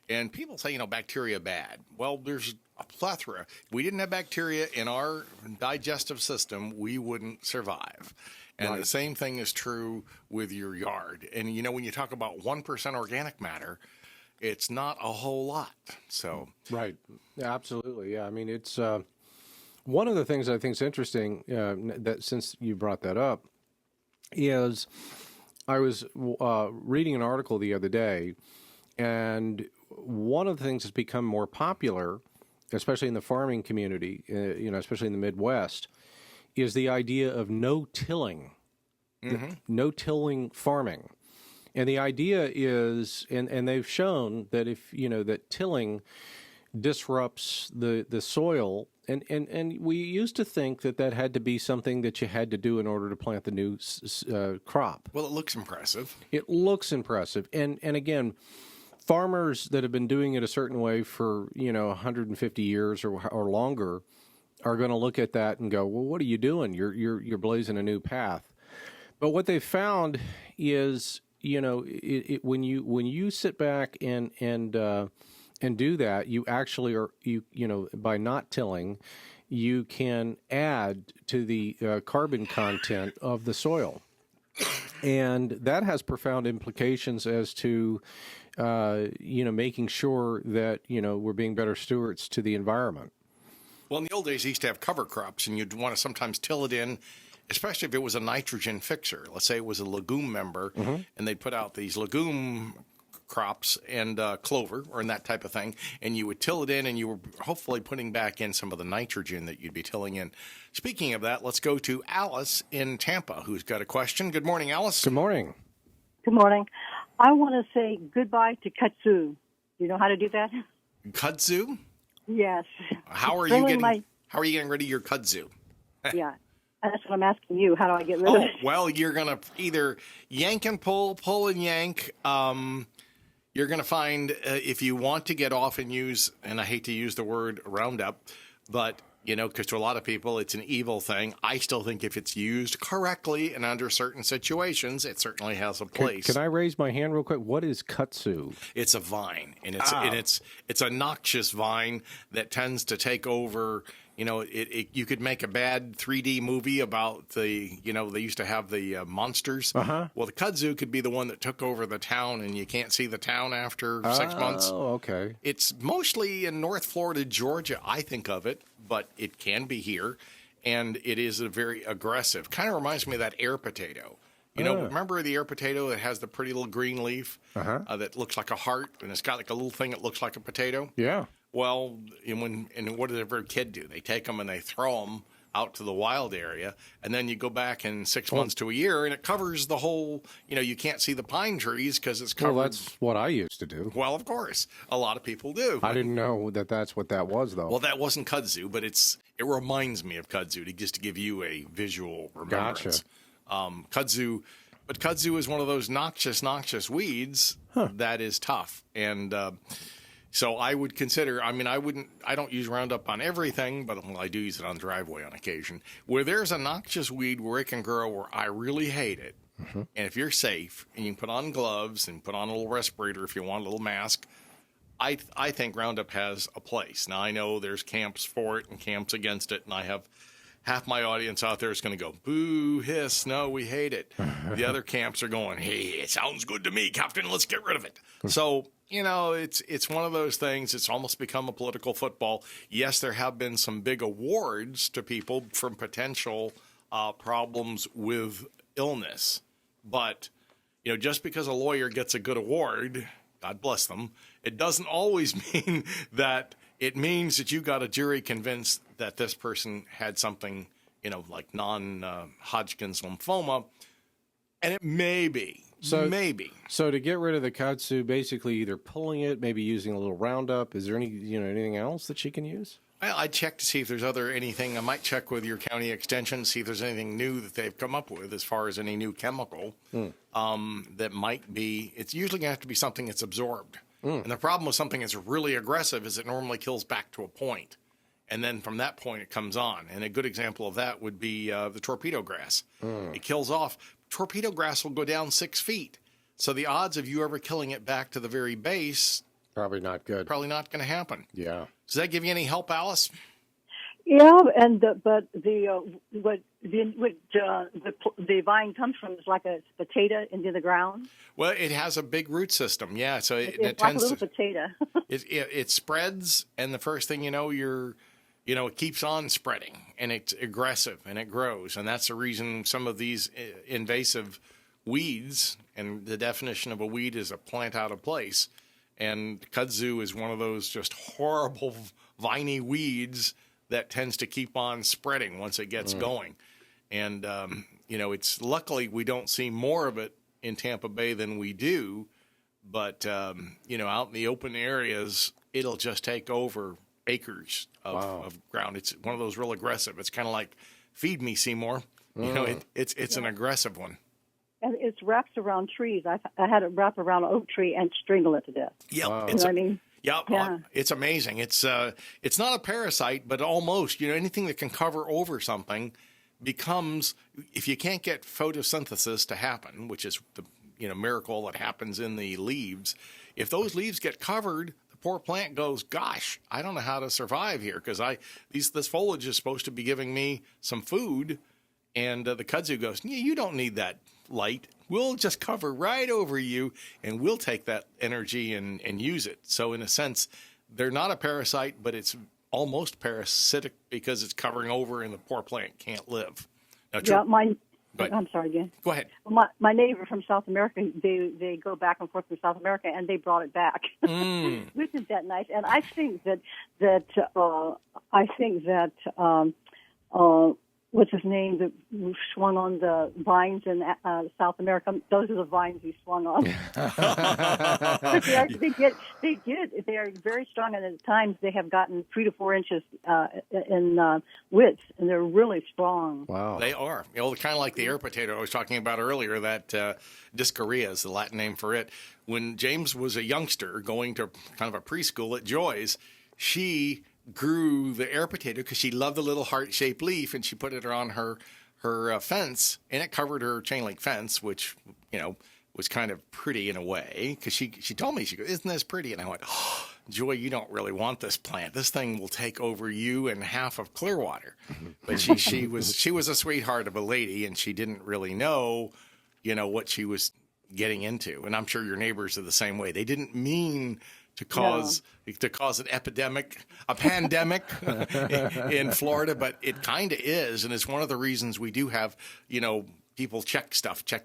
And people say, bacteria bad. Well, there's a plethora. If we didn't have bacteria in our digestive system, we wouldn't survive. And The same thing is true with your yard. And, when you talk about 1% organic matter, it's not a whole lot. So Right. Absolutely. Yeah. I mean, it's one of the things I think is interesting that since you brought that up is I was reading an article the other day, and one of the things that's become more popular, especially in the farming community, especially in the Midwest, is the idea of no-tilling, no-tilling farming. And the idea is, and they've shown that that tilling disrupts the soil, and we used to think that had to be something that you had to do in order to plant the new crop. Well, it looks impressive. It looks impressive, and again, farmers that have been doing it a certain way for 150 years or longer are going to look at that and go, well, what are you doing? You're blazing a new path. But what they've found is, when you sit back and do that, you actually are by not tilling, you can add to the carbon content of the soil, and that has profound implications as to making sure that we're being better stewards to the environment. Well, in the old days, they used to have cover crops, and you'd want to sometimes till it in, especially if it was a nitrogen fixer. Let's say it was a legume member, and they'd put out these legume crops and clover or that type of thing, and you would till it in, and you were hopefully putting back in some of the nitrogen that you'd be tilling in. Speaking of that, let's go to Alice in Tampa, who's got a question. Good morning, Alice. Good morning. Good morning. I want to say goodbye to kudzu. Do you know how to do that? Kudzu? Yes. How are you getting rid of your kudzu? Yeah. That's what I'm asking you. How do I get rid of it? Well, you're going to either yank and pull and yank. You're going to find if you want to get off and use, and I hate to use the word Roundup, but, because to a lot of people it's an evil thing. I still think if it's used correctly and under certain situations, it certainly has a place. Can I raise my hand real quick? What is kudzu? It's a vine, and it's a noxious vine that tends to take over. You could make a bad 3D movie about they used to have the monsters. Well, the kudzu could be the one that took over the town, and you can't see the town after 6 months. Oh, okay. It's mostly in North Florida, Georgia, I think of it, but it can be here, and it is a very aggressive. Kind of reminds me of that air potato. Remember the air potato that has the pretty little green leaf that looks like a heart, and it's got like a little thing that looks like a potato? Yeah. Well, what does every kid do? They take them and they throw them out to the wild area, and then you go back in 6 months to a year, and it covers the whole, you can't see the pine trees because it's covered. Well, that's what I used to do. Well, of course. A lot of people do. I didn't know that's what that was, though. Well, that wasn't kudzu, but it reminds me of kudzu, just to give you a visual remembrance. Gotcha. Kudzu is one of those noxious weeds that is tough. And so I would consider, I don't use Roundup on everything, but I do use it on the driveway on occasion. Where there's a noxious weed where it can grow where I really hate it, and if you're safe, and you can put on gloves and put on a little respirator if you want, a little mask, I think Roundup has a place. Now, I know there's camps for it and camps against it, and I have half my audience out there is going to go, boo, hiss, no, we hate it. The other camps are going, hey, it sounds good to me, Captain, let's get rid of it. So, it's one of those things. It's almost become a political football. Yes, there have been some big awards to people from potential problems with illness. But, just because a lawyer gets a good award, God bless them, it doesn't always mean that it means that you got a jury convinced that this person had something, like non-Hodgkin's lymphoma, and it may be. So to get rid of the kudzu, basically either pulling it, maybe using a little Roundup. Is there anything else that she can use? Well, I'd check to see if there's anything. I might check with your county extension, see if there's anything new that they've come up with as far as any new chemical that might be. It's usually going to have to be something that's absorbed. And the problem with something that's really aggressive is it normally kills back to a point. And then from that point, it comes on. And a good example of that would be the torpedo grass. It kills off. Torpedo grass will go down 6 feet. So the odds of you ever killing it back to the very base... Probably not good. Probably not going to happen. Yeah. Does that give you any help, Alice? Yeah, and the vine comes from is like a potato into the ground. Well, it has a big root system, yeah. So it It's like tends a little to potato. it spreads, and the first thing you know, it keeps on spreading, and it's aggressive, and it grows, and that's the reason some of these invasive weeds, and the definition of a weed is a plant out of place, and kudzu is one of those just horrible viney weeds that tends to keep on spreading once it gets going. And, it's luckily we don't see more of it in Tampa Bay than we do. But, out in the open areas, it'll just take over acres of ground. It's one of those real aggressive. It's kind of like feed me, Seymour. It's an aggressive one. And it's wrapped around trees. I had it wrapped around an oak tree and strangle it to death. Yeah, you know what I mean? Yeah, it's amazing. It's not a parasite, but almost. Anything that can cover over something becomes, if you can't get photosynthesis to happen, which is the miracle that happens in the leaves. If those leaves get covered, the poor plant goes, "Gosh, I don't know how to survive here because this foliage is supposed to be giving me some food." And the kudzu goes, "Yeah, you don't need that light. We'll just cover right over you, and we'll take that energy and use it." So in a sense, they're not a parasite, but it's almost parasitic because it's covering over and the poor plant can't live. Now, I'm sorry again. Go ahead. Well, my neighbor from South America, they go back and forth from South America, and they brought it back, which is that nice. And I think that what's his name that swung on the vines in South America? Those are the vines he swung on. They are very strong, and at times they have gotten 3 to 4 inches in width, and they're really strong. Wow, they are. Kind of like the air potato I was talking about earlier. That Discaria is the Latin name for it. When James was a youngster going to kind of a preschool at Joy's, she grew the air potato because she loved the little heart-shaped leaf, and she put it on her fence, and it covered her chain link fence, which was kind of pretty in a way. Because she told me, she goes, "Isn't this pretty?" And I went, "Oh, Joy, you don't really want this plant. This thing will take over you and half of Clearwater." But she was a sweetheart of a lady, and she didn't really know, what she was getting into. And I'm sure your neighbors are the same way. They didn't mean to cause an epidemic, a pandemic in Florida, but it kind of is, and it's one of the reasons we do have, people check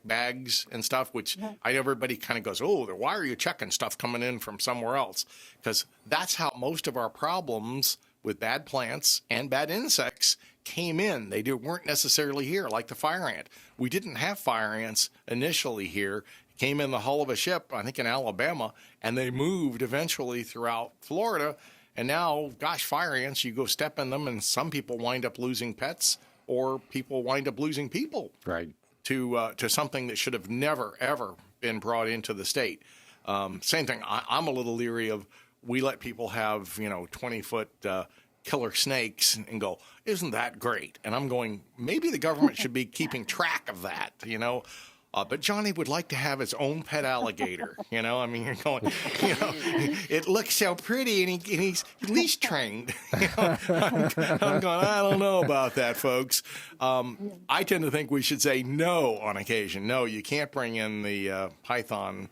bags and stuff, which everybody kind of goes, "Oh, why are you checking stuff coming in from somewhere else?" Because that's how most of our problems with bad plants and bad insects came in. They weren't necessarily here, like the fire ant. We didn't have fire ants initially here. Came in the hull of a ship, I think in Alabama, and they moved eventually throughout Florida. And now, gosh, fire ants, you go step in them, and some people wind up losing pets, or people wind up losing people to something that should have never, ever been brought into the state. Same thing, I'm a little leery of, we let people have, 20-foot killer snakes and go, "Isn't that great?" And I'm going, maybe the government should be keeping track of that, but Johnny would like to have his own pet alligator. You're going, it looks so pretty, and he's leash trained. I'm going, I don't know about that, folks. I tend to think we should say no on occasion. No, you can't bring in the python,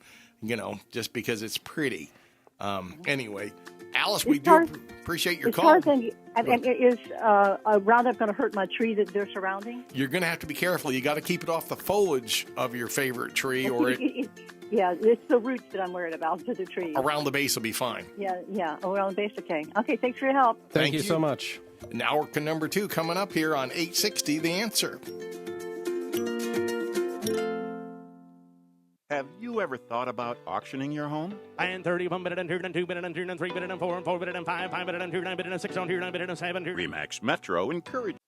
just because it's pretty. Anyway, Alice, we do appreciate your call. And is a Roundup going to hurt my tree that they're surrounding? You're going to have to be careful. You got to keep it off the foliage of your favorite tree, or yeah, it's the roots that I'm worried about to the tree. Around the base will be fine. Yeah, around the base, okay. Okay, thanks for your help. Thank you so much. Now, number 2 coming up here on 860, The Answer. Have you ever thought about auctioning your home? And 30, 1 minute and 2 and 2 minute and 3 and 3 minute and 4 and 4 minute and 5 minute and 2 9 minute and 6 on 2 9 minute and 7 Remax Metro encourages.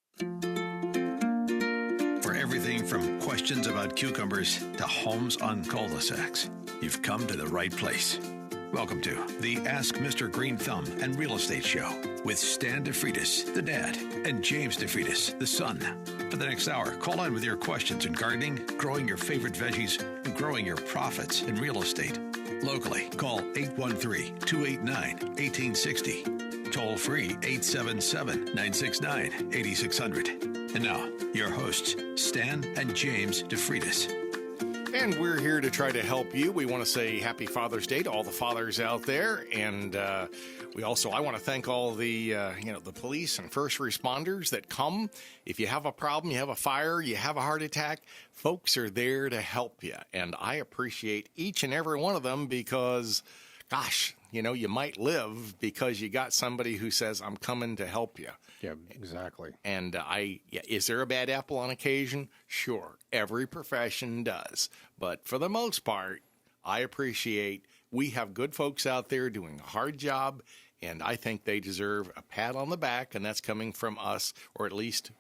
For everything from questions about cucumbers to homes on cul-de-sacs, you've come to the right place. Welcome to the Ask Mr. Greenthumb and Real Estate Show with Stan DeFreitas, the dad, and James DeFreitas, the son. For the next hour, call in with your questions in gardening, growing your favorite veggies, and growing your profits in real estate. Locally, call 813-289-1860. toll free 877-969-8600. And now, your hosts, Stan and James DeFreitas. And we're here to try to help you. We want to say Happy Father's Day to all the fathers out there, and I want to thank all the the police and first responders that come. If you have a problem, you have a fire, you have a heart attack, folks are there to help you, and I appreciate each and every one of them because, gosh, you might live because you got somebody who says, "I'm coming to help you." Yeah, exactly. And is there a bad apple on occasion? Sure, every profession does. But for the most part, I appreciate we have good folks out there doing a hard job, and I think they deserve a pat on the back, and that's coming from us, or at least,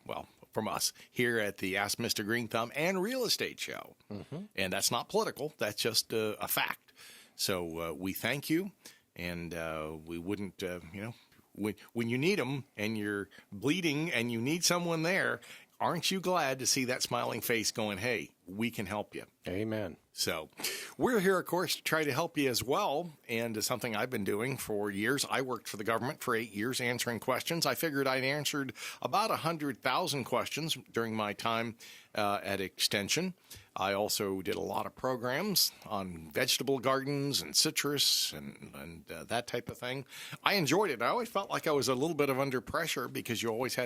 from us here at the Ask Mr. Greenthumb and Real Estate Show. Mm-hmm. And that's not political. That's just a fact. So we thank you, and we wouldn't, when you need them and you're bleeding and you need someone there, aren't you glad to see that smiling face going, hey, we can help you? Amen. So we're here, of course, to try to help you as well. And something I've been doing for years. I worked for the government for 8 years answering questions. I figured I'd answered about 100,000 questions during my time at Extension. I also did a lot of programs on vegetable gardens and citrus and that type of thing. I enjoyed it. I always felt like I was a little bit of under pressure because you always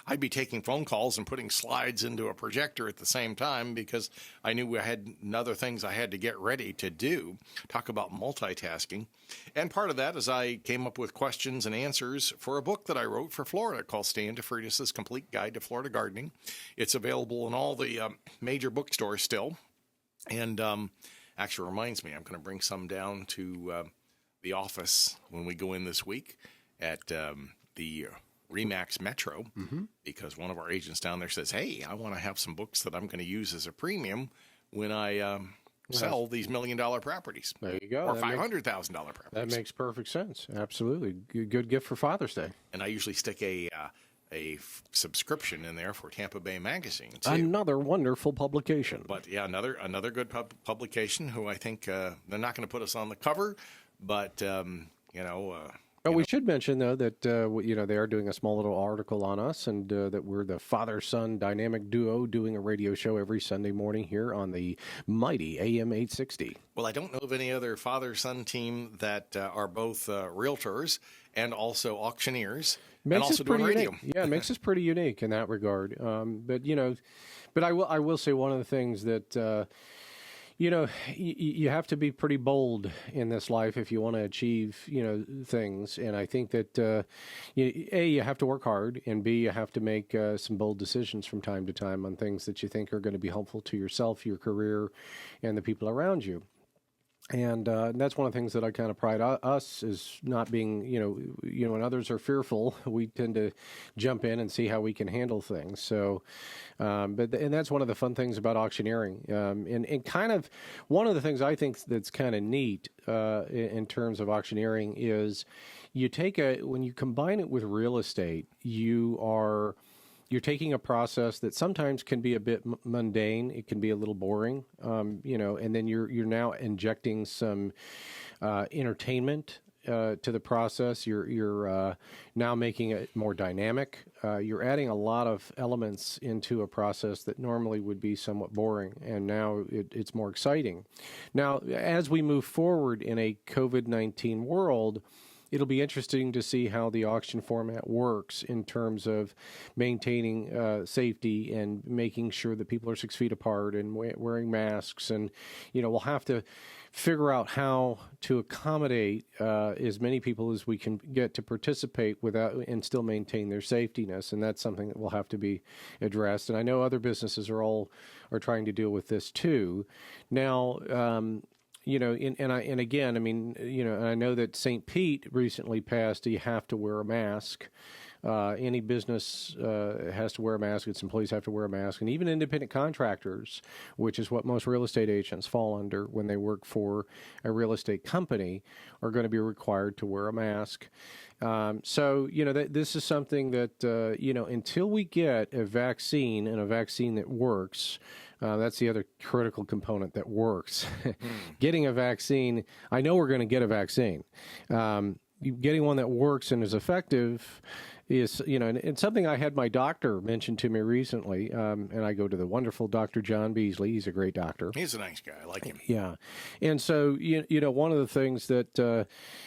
I'd be taking phone calls and putting slides into a projector at the same time because I knew I had other things I had to get ready to do. Talk about multitasking. And part of that is I came up with questions and answers for a book that I wrote for Florida called Stan DeFreitas' Complete Guide to Florida Gardening. It's available in all the major bookstores still. And actually reminds me, I'm going to bring some down to the office when we go in this week at the Remax Metro, because one of our agents down there says, hey, I want to have some books that I'm going to use as a premium when I sell these $1 million properties. There you go. Or $500,000 properties. That makes perfect sense. Absolutely. Good gift for Father's Day. And I usually stick a subscription in there for Tampa Bay Magazine, too. Another wonderful publication. But, yeah, another good publication who I think they're not going to put us on the cover, but, we should mention, though, that, they are doing a small little article on us and that we're the father-son dynamic duo doing a radio show every Sunday morning here on the mighty AM 860. Well, I don't know of any other father-son team that are both realtors and also auctioneers and also doing radio. Unique. Yeah, it makes us pretty unique in that regard. But I will say one of the things that... you have to be pretty bold in this life if you want to achieve, things. And I think that, A, you have to work hard, and B, you have to make some bold decisions from time to time on things that you think are going to be helpful to yourself, your career, and the people around you. And that's one of the things that I kind of pride us is not being, when others are fearful, we tend to jump in and see how we can handle things. So, and that's one of the fun things about auctioneering. And kind of one of the things I think that's kind of neat in terms of auctioneering is when you combine it with real estate, you're taking a process that sometimes can be a bit mundane. It can be a little boring, and then you're now injecting some entertainment to the process. You're now making it more dynamic. You're adding a lot of elements into a process that normally would be somewhat boring, and now it's more exciting. Now, as we move forward in a COVID-19 world, it'll be interesting to see how the auction format works in terms of maintaining safety and making sure that people are 6 feet apart and wearing masks. And, we'll have to figure out how to accommodate as many people as we can get to participate and still maintain their safetiness. And that's something that will have to be addressed. And I know other businesses are trying to deal with this too. Now, and again, I mean, I know that St. Pete recently passed, you have to wear a mask. Any business has to wear a mask. Its employees have to wear a mask. And even independent contractors, which is what most real estate agents fall under when they work for a real estate company, are going to be required to wear a mask. So, this is something that, until we get a vaccine and a vaccine that works, that's the other critical component that works. Getting a vaccine, I know we're going to get a vaccine. getting one that works and is effective is, and something I had my doctor mention to me recently, and I go to the wonderful Dr. John Beasley. He's a great doctor. He's a nice guy. I like him. Yeah. And so, one of the things that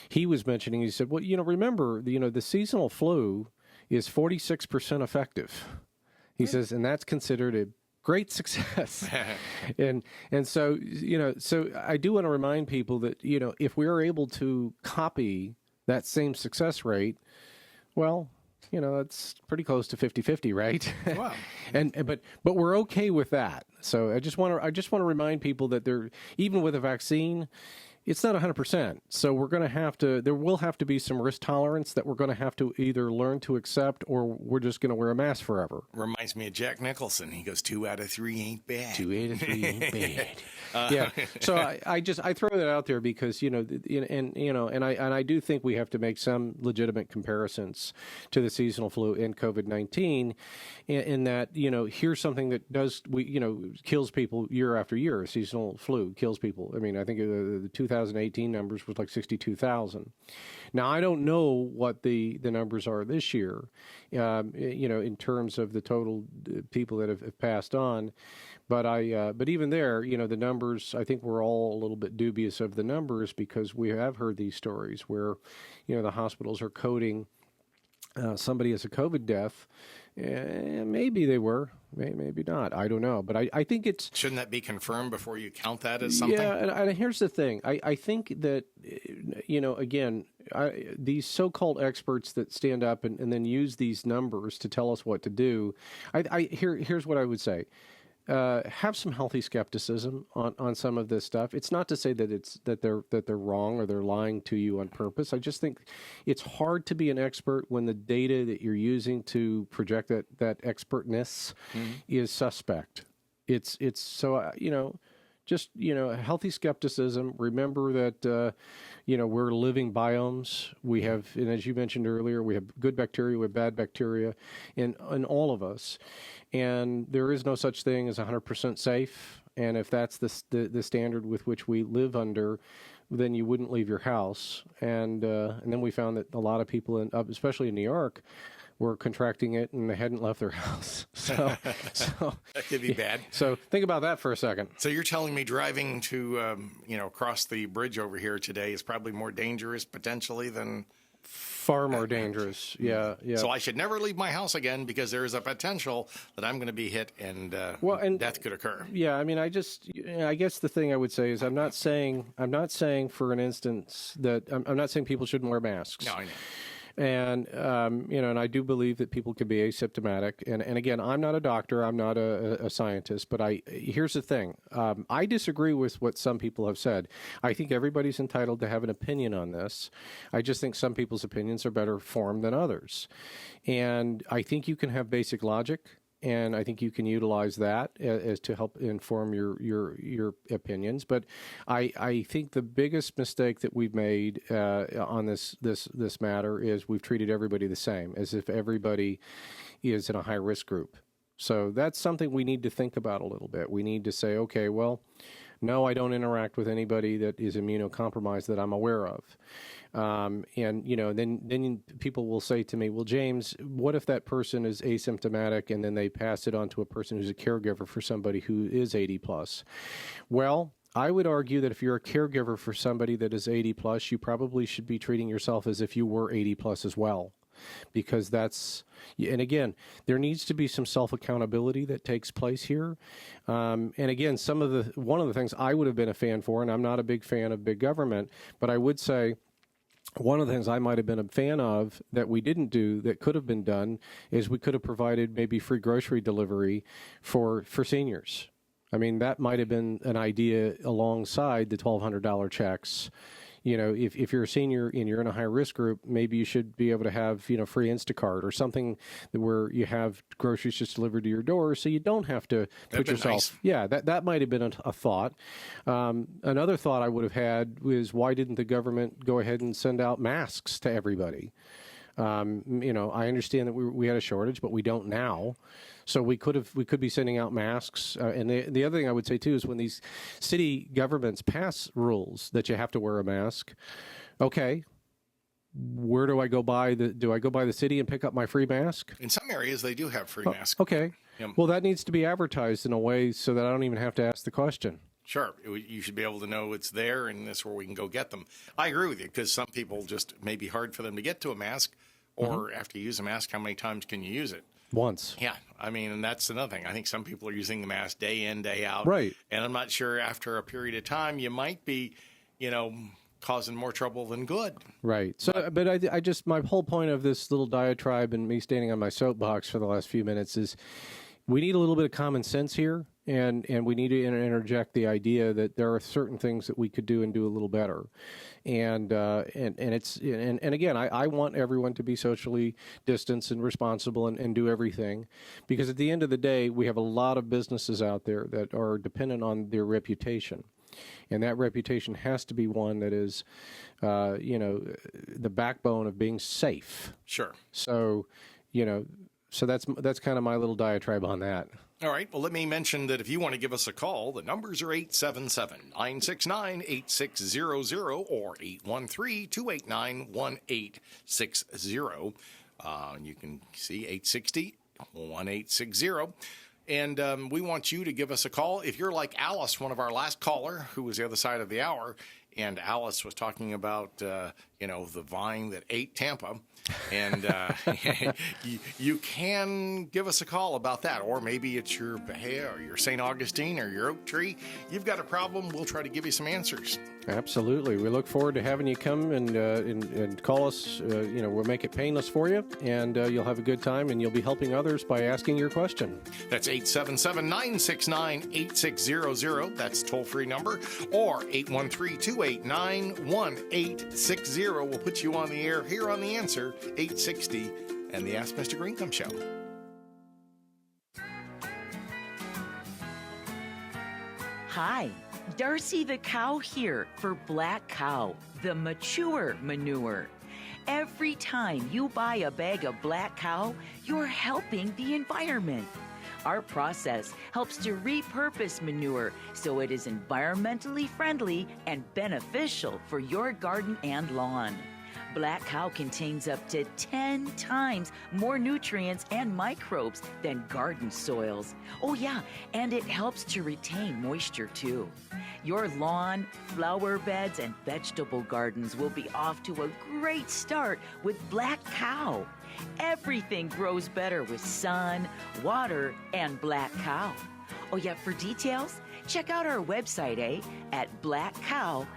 he was mentioning, he said, well, remember, the seasonal flu is 46% effective. He says, and that's considered a great success. and so, so I do want to remind people that, if we are able to copy that same success rate, well, that's pretty close to 50-50, right? Wow. but we're okay with that. So I just want to remind people that even with a vaccine, it's not 100%. So there will have to be some risk tolerance that we're going to have to either learn to accept, or we're just going to wear a mask forever. Reminds me of Jack Nicholson. He goes, 2 out of 3 ain't bad. 2 out of 3 ain't bad. Yeah. So I throw that out there because, and I do think we have to make some legitimate comparisons to the seasonal flu and COVID-19 in that, here's something that kills people year after year. Seasonal flu kills people. I mean, I think the 2018 numbers was like 62,000. Now, I don't know what the numbers are this year, in terms of the total people that have passed on. But even there, the numbers, I think we're all a little bit dubious of the numbers because we have heard these stories where, the hospitals are coding somebody as a COVID death. Maybe they were, maybe not. I don't know. But I think it's... Shouldn't that be confirmed before you count that as something? Yeah, and here's the thing. I think that, again, these so-called experts that stand up and then use these numbers to tell us what to do, here's what I would say. Have some healthy skepticism on some of this stuff. It's not to say that they're wrong or they're lying to you on purpose. I just think it's hard to be an expert when the data that you're using to project that expertness is suspect. It's so just healthy skepticism. Remember that we're living biomes. We have, and as you mentioned earlier, we have good bacteria, we have bad bacteria in all of us. And there is no such thing as 100% safe. And if that's the standard with which we live under, then you wouldn't leave your house. And then we found that a lot of people, especially in New York, were contracting it and they hadn't left their house. So that could be bad. So think about that for a second. So you're telling me driving to, across the bridge over here today is probably more dangerous potentially than... Far more dangerous. Yeah. So I should never leave my house again because there is a potential that I'm going to be hit and death could occur. Yeah. I mean, I guess the thing I would say is I'm not saying for an instance that I'm not saying people shouldn't wear masks. No, I know. And, and I do believe that people can be asymptomatic. And again, I'm not a doctor. I'm not a scientist. But here's the thing. I disagree with what some people have said. I think everybody's entitled to have an opinion on this. I just think some people's opinions are better formed than others. And I think you can have basic logic. And I think you can utilize that as to help inform your opinions. But I think the biggest mistake that we've made on this matter is we've treated everybody the same, as if everybody is in a high risk group. So that's something we need to think about a little bit. We need to say, okay, well, no, I don't interact with anybody that is immunocompromised that I'm aware of. And then people will say to me, well, James, what if that person is asymptomatic and then they pass it on to a person who's a caregiver for somebody who is 80 plus? Well, I would argue that if you're a caregiver for somebody that is 80 plus, you probably should be treating yourself as if you were 80 plus as well. Because and again, there needs to be some self-accountability that takes place here. And again, one of the things I would have been a fan for, and I'm not a big fan of big government, but I would say one of the things I might have been a fan of that we didn't do that could have been done is we could have provided maybe free grocery delivery for seniors. I mean, that might have been an idea alongside the $1,200 checks. If you're a senior and you're in a high risk group, maybe you should be able to have, free Instacart or something where you have groceries just delivered to your door so you don't have to put yourself. Nice. Yeah, that might have been a thought. Another thought I would have had was why didn't the government go ahead and send out masks to everybody? I understand that we had a shortage, but we don't now. So we could be sending out masks. And the other thing I would say too is when these city governments pass rules that you have to wear a mask, okay, where do I go do I go by the city and pick up my free mask? In some areas, they do have free masks. Okay. Yep. Well, that needs to be advertised in a way so that I don't even have to ask the question. Sure. You should be able to know it's there, and that's where we can go get them. I agree with you, because some people just may be hard for them to get to a mask, or after you use a mask, how many times can you use it? Once. Yeah. I mean, and that's another thing. I think some people are using the mask day in, day out. Right. And I'm not sure after a period of time, you might be, causing more trouble than good. Right. So, but I just, my whole point of this little diatribe and me standing on my soapbox for the last few minutes is we need a little bit of common sense here, and we need to interject the idea that there are certain things that we could do and do a little better. And again, I want everyone to be socially distanced and responsible and do everything, because at the end of the day, we have a lot of businesses out there that are dependent on their reputation. And that reputation has to be one that is, the backbone of being safe. Sure. So, so that's kind of my little diatribe on that. All right. Well, let me mention that if you want to give us a call, the numbers are 877-969-8600 or 813-289-1860. You can see 860-1860. And we want you to give us a call. If you're like Alice, one of our last caller, who was the other side of the hour, and Alice was talking about, the vine that ate Tampa. And you can give us a call about that. Or maybe it's your Bahia or your St. Augustine or your oak tree. You've got a problem. We'll try to give you some answers. Absolutely. We look forward to having you come and call us. We'll make it painless for you, and you'll have a good time, and you'll be helping others by asking your question. That's 877-969-8600. That's toll-free number. Or 813-289-1860. We'll put you on the air here on The Answer, 860, and the Ask Mr. Greenthumb Show. Hi, Darcy the cow here for Black Cow, the mature manure. Every time you buy a bag of Black Cow, you're helping the environment. Our process helps to repurpose manure so it is environmentally friendly and beneficial for your garden and lawn. Black Cow contains up to 10 times more nutrients and microbes than garden soils. Oh yeah, and it helps to retain moisture too. Your lawn, flower beds, and vegetable gardens will be off to a great start with Black Cow. Everything grows better with sun, water, and Black Cow. Oh yeah, for details, check out our website, at blackcow.com.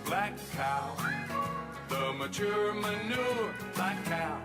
Black cow, the mature manure, black cow.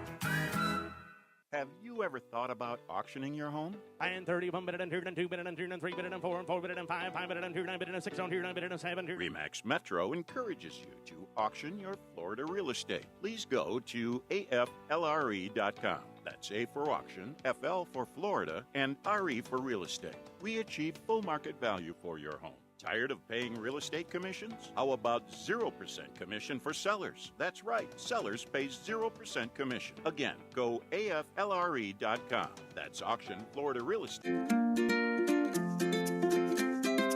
Have you ever thought about auctioning your home? And 30, 1 minute and 2 and 2 minute and 3 and 3 minute and 4 and 4 minute and 5, 5 minute and 2, 9 minute and 6 on 2, 9 minute and 7. RE/MAX Metro encourages you to auction your Florida real estate. Please go to AFLRE.com. That's A for auction, FL for Florida, and RE for real estate. We achieve full market value for your home. Tired of paying real estate commissions? How about 0% commission for sellers? That's right, sellers pay 0% commission. Again, go AFLRE.com. That's Auction Florida Real Estate.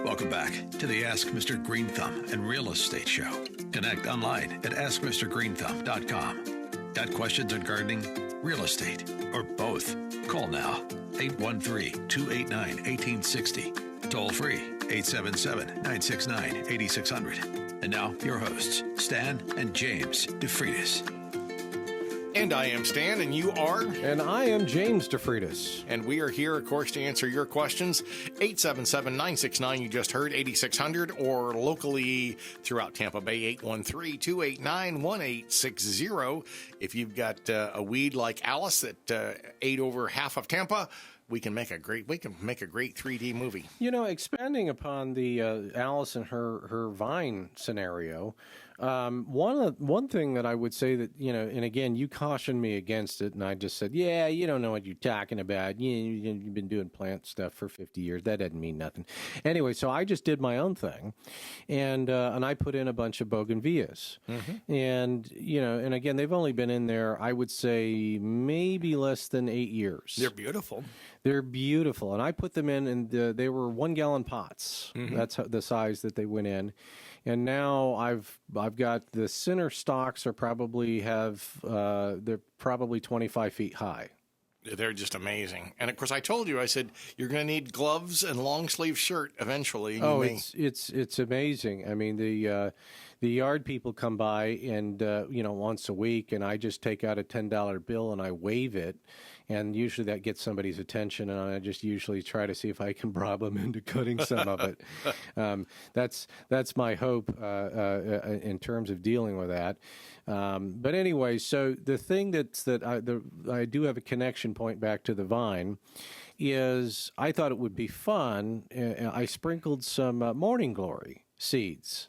Welcome back to the Ask Mr. Greenthumb and Real Estate Show. Connect online at AskMrGreenthumb.com. Got questions on gardening, real estate, or both? Call now, 813-289-1860. Toll free, 877-969-8600. And now, your hosts, Stan and James DeFreitas. And I am Stan, and you are? And I am James DeFreitas. And we are here, of course, to answer your questions. 877-969, you just heard, 8600, or locally throughout Tampa Bay, 813-289-1860. If you've got a weed like Alice that ate over half of Tampa, we can make a great 3D movie. Expanding upon the Alice and her vine scenario, one thing that I would say that, and again, you cautioned me against it, and I just said, yeah, you don't know what you're talking about. You've been doing plant stuff for 50 years. That doesn't mean nothing. Anyway, so I just did my own thing, and I put in a bunch of bougainvilleas. Mm-hmm. And, and again, they've only been in there, I would say, maybe less than 8 years. They're beautiful. They're beautiful, and I put them in, and they were 1 gallon pots. That's the size that they went in, and now I've got the center stalks are probably they're probably 25 feet high. They're just amazing. And of course, I told you, I said you're going to need gloves and long sleeve shirt eventually. It's amazing. I mean, the yard people come by and once a week, and I just take out a $10 bill and I wave it, and usually that gets somebody's attention, and I just usually try to see if I can bribe them into cutting some of it. That's my hope in terms of dealing with that. But anyway, so the thing I do have a connection point back to the vine is I thought it would be fun. I sprinkled some morning glory seeds.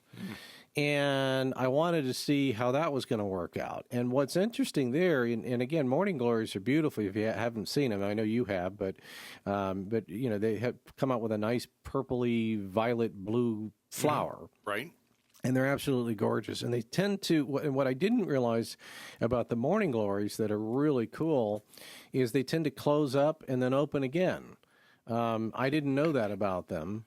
And I wanted to see how that was going to work out. And what's interesting there, and again, morning glories are beautiful. If you haven't seen them, I know you have, but they have come out with a nice purpley violet blue flower, right? And they're absolutely gorgeous. And they tend to, and what I didn't realize about the morning glories that are really cool is they tend to close up and then open again. I didn't know that about them.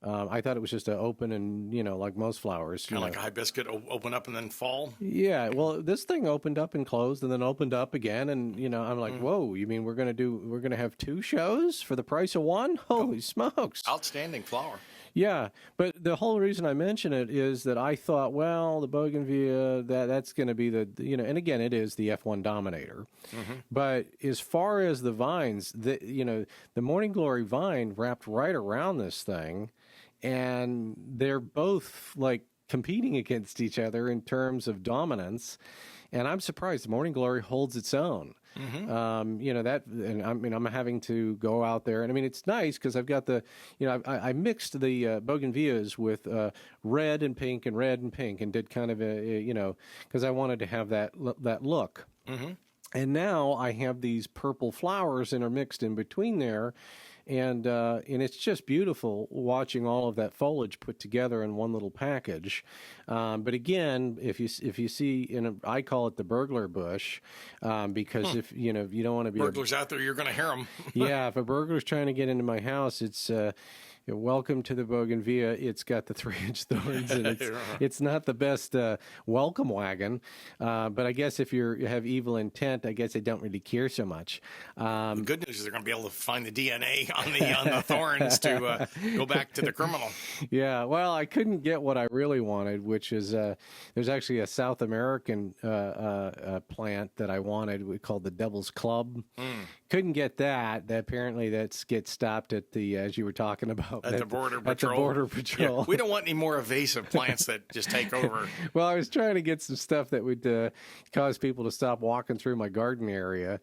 I thought it was just an open and, like most flowers. Kind of like a hibiscus, open up and then fall? Yeah, well, this thing opened up and closed and then opened up again. And, I'm like, whoa, you mean we're going to have 2 shows for the price of 1? Holy smokes. Outstanding flower. Yeah, but the whole reason I mention it is that I thought, well, the bougainvillea, that's going to be and again, it is the F1 dominator. But as far as the vines, the Morning Glory vine wrapped right around this thing, and they're both like competing against each other in terms of dominance. And I'm surprised the Morning Glory holds its own. And I'm having to go out there, and I mean, it's nice because I've got I mixed the bougainvilleas with red and pink and did kind of because I wanted to have that look. And now I have these purple flowers intermixed in between there. And it's just beautiful watching all of that foliage put together in one little package. But again, if you see, I call it the Burglar Bush, because if you don't want to be burglars out there, you're going to hear them. Yeah, if a burglar's trying to get into my house, it's welcome to the bougainvillea. It's got the 3-inch thorns, and it's not the best welcome wagon. But I guess if you have evil intent, I guess they don't really care so much. The good news is they're going to be able to find the DNA on the thorns to go back to the criminal. Yeah, well, I couldn't get what I really wanted, which is there's actually a South American plant that I wanted called the Devil's Club. Couldn't get that. Apparently, gets stopped at the as you were talking about at the Border Patrol. At the Border Patrol. Yeah, we don't want any more evasive plants that just take over. Well, I was trying to get some stuff that would cause people to stop walking through my garden area,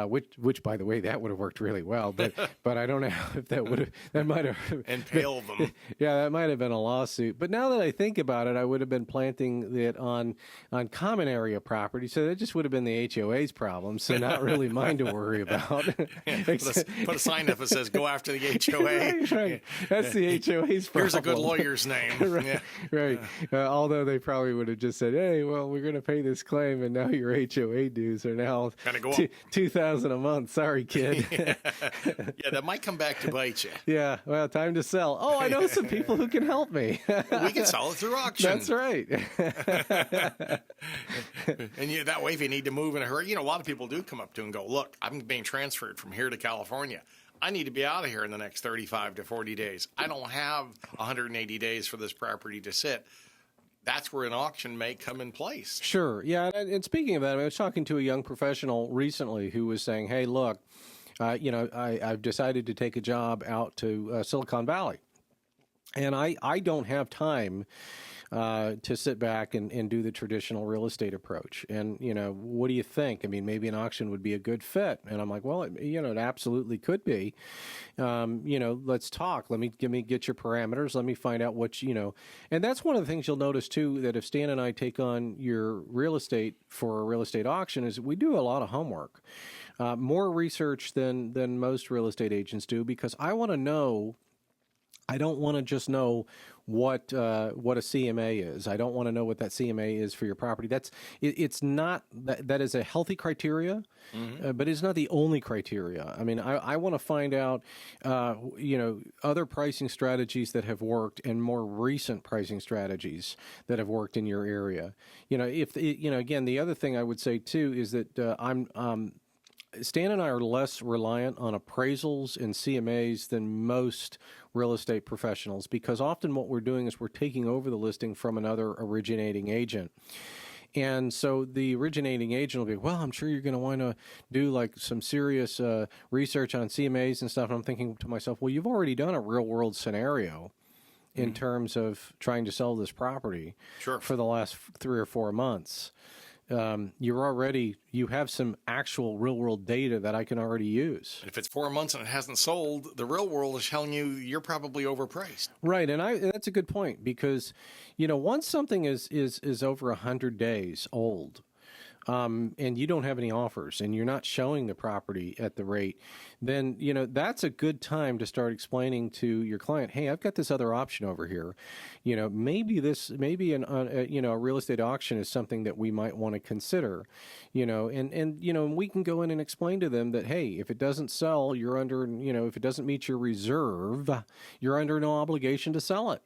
which by the way, that would have worked really well. But I don't know if that might have impaled them. Yeah, that might have been a lawsuit. But now that I think about it, I would have been planting it on common area property, so that just would have been the HOA's problem. So not really mine to worry about. Yeah, put a sign up that says "Go after the HOA." Right. That's the HOA's problem. Here's a good lawyer's name. Right. Yeah. Right. Although they probably would have just said, "Hey, well, we're going to pay this claim, and now your HOA dues are now $2,000 a month. Sorry, kid." Yeah, that might come back to bite you. Yeah. Well, time to sell. Oh, I know some people who can help me. We can sell it through auction. That's right. And that way, if you need to move in a hurry, a lot of people do come up to and go, "Look, I'm being transferred from here to California. I need to be out of here in the next 35 to 40 days. I don't have 180 days for this property to sit." That's where an auction may come in place. Sure. Yeah. And speaking of that, I was talking to a young professional recently who was saying, "Hey, look, I've decided to take a job out to Silicon Valley, and I don't have time to sit back and do the traditional real estate approach. And, what do you think? I mean, maybe an auction would be a good fit." And I'm like, well, it absolutely could be. Let's talk. Let me get your parameters. Let me find out what, and that's one of the things you'll notice too, that if Stan and I take on your real estate for a real estate auction is we do a lot of homework, more research than most real estate agents do, because I want to know I don't want to just know what a CMA is. I don't want to know what that CMA is for your property. It's not that is a healthy criteria, but it's not the only criteria. I mean, I want to find out, other pricing strategies that have worked and more recent pricing strategies that have worked in your area. Again, the other thing I would say too is that Stan and I are less reliant on appraisals and CMAs than most real estate professionals, because often what we're doing is we're taking over the listing from another originating agent. And so the originating agent will be, well, I'm sure you're going to want to do like some serious research on CMAs and stuff. And I'm thinking to myself, well, you've already done a real world scenario in terms of trying to sell this property for the last 3 or 4 months. You have some actual real world data that I can already use. And if it's 4 months and it hasn't sold, the real world is telling you you're probably overpriced. Right. And that's a good point, because, once something is over 100 days old, and you don't have any offers and you're not showing the property at the rate, then, that's a good time to start explaining to your client, hey, I've got this other option over here. Maybe a real estate auction is something that we might want to consider, and we can go in and explain to them that, hey, if it doesn't sell, you're under, if it doesn't meet your reserve, you're under no obligation to sell it.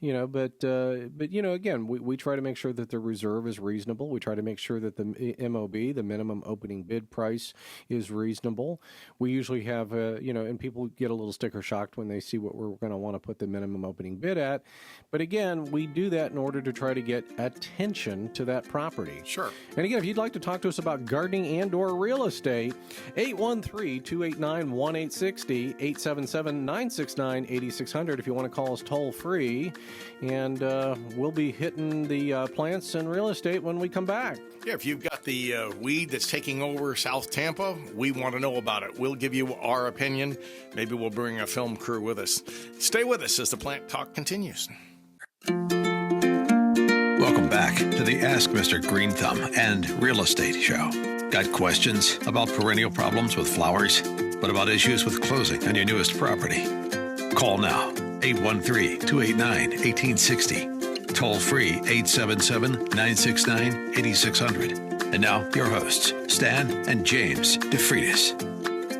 But again, we try to make sure that the reserve is reasonable. We try to make sure that the MOB, the minimum opening bid price, is reasonable. We usually have, and people get a little sticker shocked when they see what we're going to want to put the minimum opening bid at. But again, we do that in order to try to get attention to that property. Sure. And again, if you'd like to talk to us about gardening and or real estate, 813-289-1860, 877-969-8600 if you want to call us toll free. And we'll be hitting the plants and real estate when we come back. Yeah, if you've got the weed that's taking over South Tampa, we want to know about it. We'll give you our opinion. Maybe we'll bring a film crew with us. Stay with us as the Plant Talk continues. Welcome back to the Ask Mr. Greenthumb and Real Estate Show. Got questions about perennial problems with flowers? What about issues with closing on your newest property? Call now, 813-289-1860. Toll free, 877-969-8600. And now, your hosts, Stan and James DeFreitas.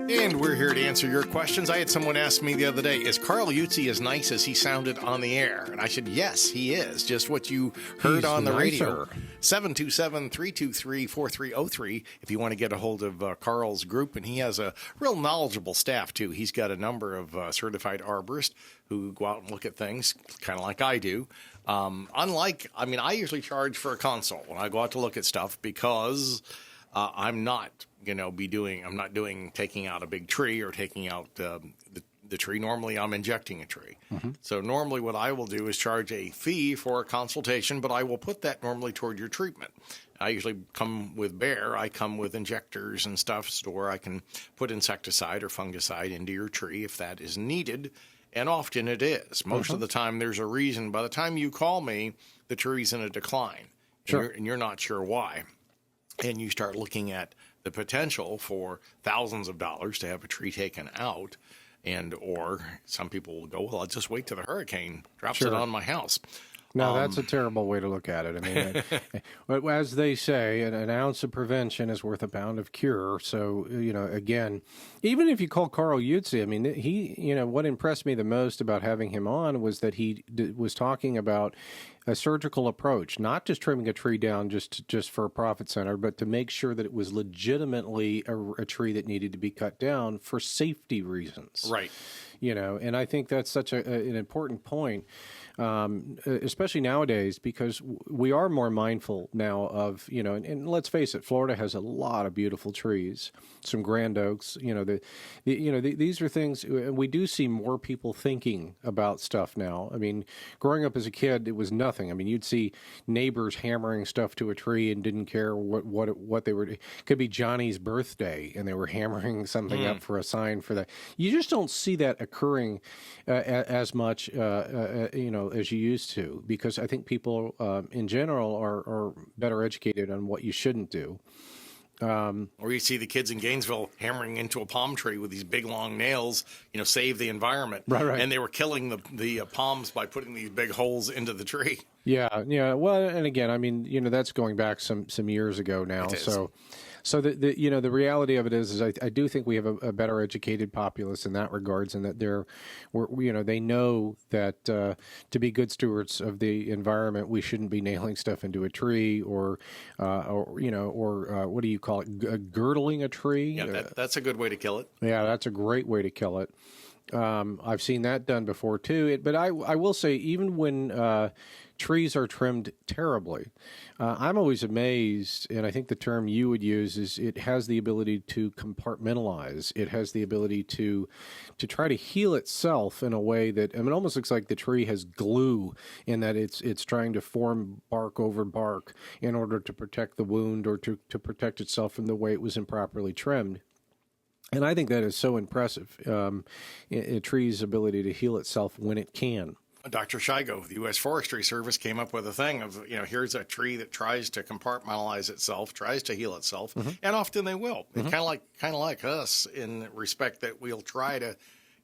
And we're here to answer your questions. I had someone ask me the other day, is Carl Utzi as nice as he sounded on the air? And I said, yes, he is. Just what you heard on the radio. 727-323-4303 if you want to get a hold of Carl's group. And he has a real knowledgeable staff, too. He's got a number of certified arborists who go out and look at things, kind of like I do. I usually charge for a consult when I go out to look at stuff, because I'm not taking out a big tree or taking out the tree. Normally, I'm injecting a tree. Mm-hmm. So normally what I will do is charge a fee for a consultation, but I will put that normally toward your treatment. I usually come with I come with injectors and stuff, so where I can put insecticide or fungicide into your tree if that is needed. And often it is. Most of the time there's a reason. By the time you call me, the tree's in a decline. Sure. And you're not sure why. And you start looking at the potential for thousands of dollars to have a tree taken out, or some people will go, well, I'll just wait till the hurricane drops it on my house. No, that's a terrible way to look at it. I mean, as they say, an ounce of prevention is worth a pound of cure. So, again, even if you call Carl Utzi, I mean, what impressed me the most about having him on was that he was talking about a surgical approach, not just trimming a tree down just for a profit center, but to make sure that it was legitimately a tree that needed to be cut down for safety reasons. Right. And I think that's such an important point. Especially nowadays, because we are more mindful now of, and let's face it, Florida has a lot of beautiful trees, some grand oaks, these are things we do see more people thinking about stuff now. I mean, growing up as a kid, it was nothing. I mean, you'd see neighbors hammering stuff to a tree and didn't care what they were. It could be Johnny's birthday and they were hammering something up for a sign for that. You just don't see that occurring as much, as you used to, because I think people in general are better educated on what you shouldn't do. Or you see the kids in Gainesville hammering into a palm tree with these big long nails, save the environment. Right. And they were killing the palms by putting these big holes into the tree. Yeah. Well, and again, I mean, that's going back some years ago now. So the reality of it is I do think we have a better educated populace in that regards, and that they know that to be good stewards of the environment, we shouldn't be nailing stuff into a tree or what do you call it, girdling a tree? Yeah, that's a good way to kill it. Yeah, that's a great way to kill it. I've seen that done before too. But I will say, even when trees are trimmed terribly, I'm always amazed, and I think the term you would use is it has the ability to compartmentalize. It has the ability to try to heal itself in a way that, it almost looks like the tree has glue, in that it's trying to form bark over bark in order to protect the wound or to protect itself from the way it was improperly trimmed. And I think that is so impressive, a tree's ability to heal itself when it can. Dr. Shigo of the U.S. Forestry Service came up with a thing of, here's a tree that tries to compartmentalize itself, tries to heal itself, and often they will. Mm-hmm. Kind of like us in respect that we'll try to,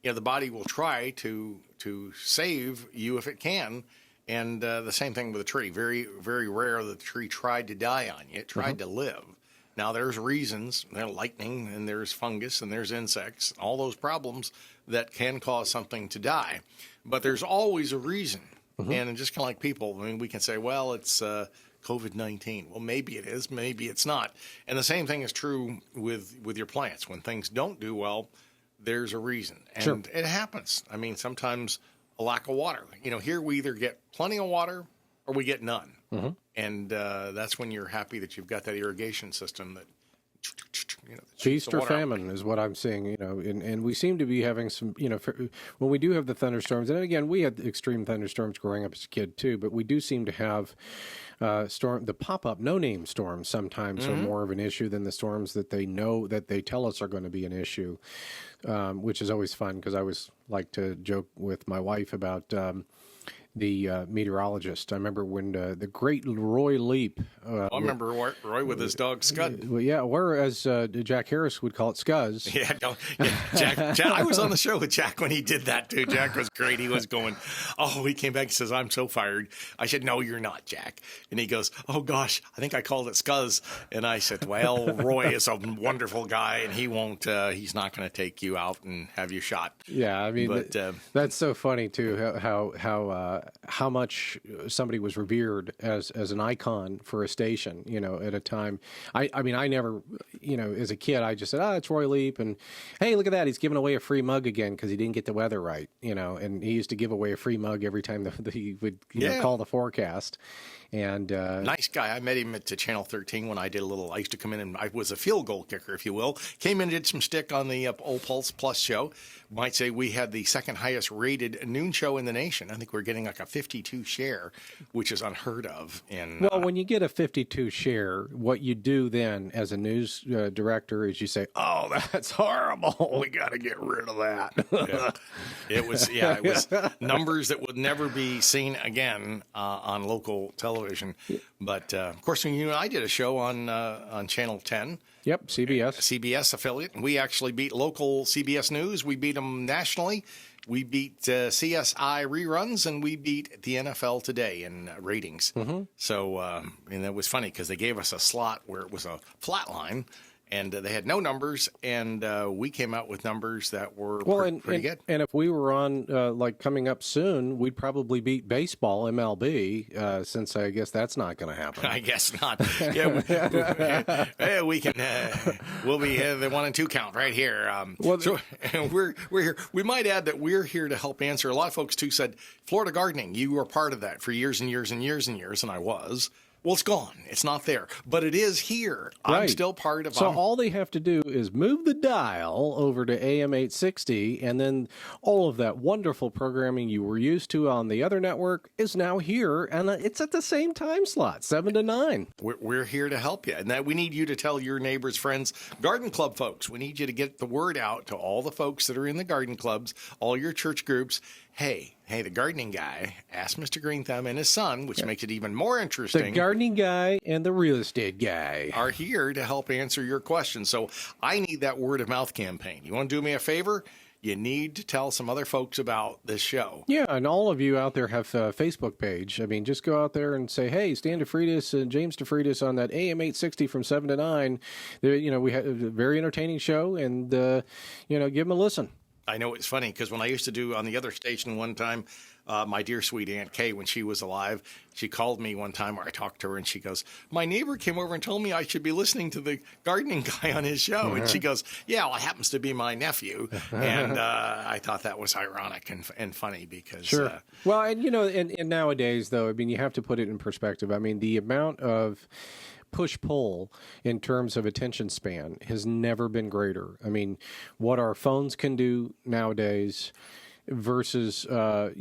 the body will try to save you if it can. And the same thing with a tree. Very, very rare that the tree tried to die on you. It tried to live. Now, there's reasons. There's lightning, and there's fungus, and there's insects, all those problems that can cause something to die. But there's always a reason. Mm-hmm. And just kind of like people, we can say, well, it's COVID-19. Well, maybe it is, maybe it's not. And the same thing is true with your plants. When things don't do well, there's a reason. And it happens. Sometimes a lack of water. Here we either get plenty of water or we get none. Mm-hmm. And that's when you're happy that you've got that irrigation system that, feast or famine is what I'm seeing, and we seem to be having some, when we do have the thunderstorms, and again, we had extreme thunderstorms growing up as a kid too, but we do seem to have the pop-up no-name storms sometimes are more of an issue than the storms that they tell us are going to be an issue, which is always fun, because I always like to joke with my wife about the meteorologist. I remember when the great Roy Leap. I remember Roy with his dog Scud. Or as Jack Harris would call it, Scuzz. Jack. I was on the show with Jack when he did that too. Jack was great. He was going, he came back and says, "I'm so fired." I said, "No, you're not, Jack." And he goes, "Oh gosh, I think I called it Scuzz." And I said, "Well, Roy is a wonderful guy, and he won't. He's not going to take you out and have you shot." Yeah, but that's so funny too. How much somebody was revered as an icon for a station, at a time. I never, as a kid, I just said, it's Roy Leap, and hey, look at that, he's giving away a free mug again because he didn't get the weather right, and he used to give away a free mug every time that he would call the forecast. And nice guy. I met him at Channel 13 when I used to come in, and I was a field goal kicker, if you will. Came in and did some stick on the Old Pulse Plus show. Might say we had the second highest rated noon show in the nation. I think we're getting like a 52 share, which is unheard of. When you get a 52 share, what you do then as a news director is you say, "Oh, that's horrible. We got to get rid of that." It was numbers that would never be seen again on local television. But of course, when I did a show on Channel 10. Yep, CBS. CBS affiliate. We actually beat local CBS News. We beat them nationally. We beat CSI reruns, and we beat the NFL Today in ratings. Mm-hmm. So, and that was funny because they gave us a slot where it was a flat line, and they had no numbers, and we came out with numbers that were pretty good. And if we were on, coming up soon, we'd probably beat baseball, MLB, since I guess that's not going to happen. I guess not. We can. We'll be the 1 and 2 count right here. So we're here. We might add that we're here to help answer. A lot of folks too said Florida gardening. You were part of that for years and years and years and years, and I was. Well, it's gone. It's not there. But it is here. Right. I'm still part of it. So all they have to do is move the dial over to AM 860, and then all of that wonderful programming you were used to on the other network is now here, and it's at the same time slot, 7 to 9. We're here to help you. And that we need you to tell your neighbors, friends, garden club folks. We need you to get the word out to all the folks that are in the garden clubs, all your church groups. Hey, the gardening guy asked Mr. Greenthumb and his son, which makes it even more interesting. The gardening guy and the real estate guy are here to help answer your questions. So I need that word of mouth campaign. You want to do me a favor? You need to tell some other folks about this show. Yeah, and all of you out there have a Facebook page. I mean, just go out there and say, hey, Stan DeFreitas and James DeFreitas on that AM 860 from 7 to 9. We had a very entertaining show, and, give them a listen. I know it's funny because when I used to do on the other station one time, my dear sweet Aunt Kay, when she was alive, she called me one time where I talked to her and she goes, my neighbor came over and told me I should be listening to the gardening guy on his show. And she goes, yeah, well, it happens to be my nephew. And I thought that was ironic and funny because. Sure. Well, and nowadays, though, I mean, you have to put it in perspective. I mean, the amount of push-pull in terms of attention span has never been greater. I mean, what our phones can do nowadays versus, there's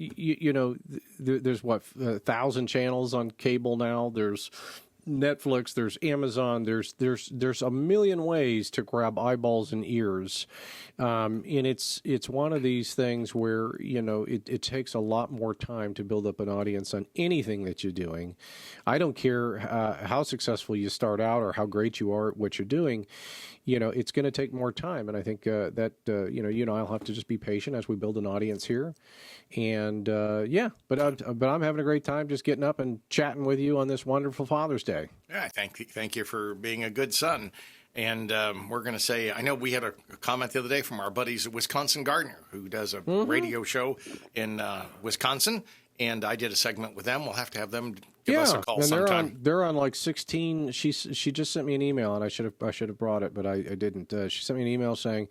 1,000 channels on cable now. There's Netflix, there's Amazon, there's a million ways to grab eyeballs and ears. And it's one of these things where, it takes a lot more time to build up an audience on anything that you're doing. I don't care how successful you start out or how great you are at what you're doing. It's going to take more time. And I think that I'll have to just be patient as we build an audience here. And but I'm having a great time just getting up and chatting with you on this wonderful Father's Day. Yeah, thank you for being a good son. And we're going to say, I know we had a comment the other day from our buddies at Wisconsin Gardener, who does a radio show in Wisconsin. And I did a segment with them. We'll have to have them give us a call sometime. They're on like 16. She just sent me an email, and I should have brought it, but I didn't. She sent me an email saying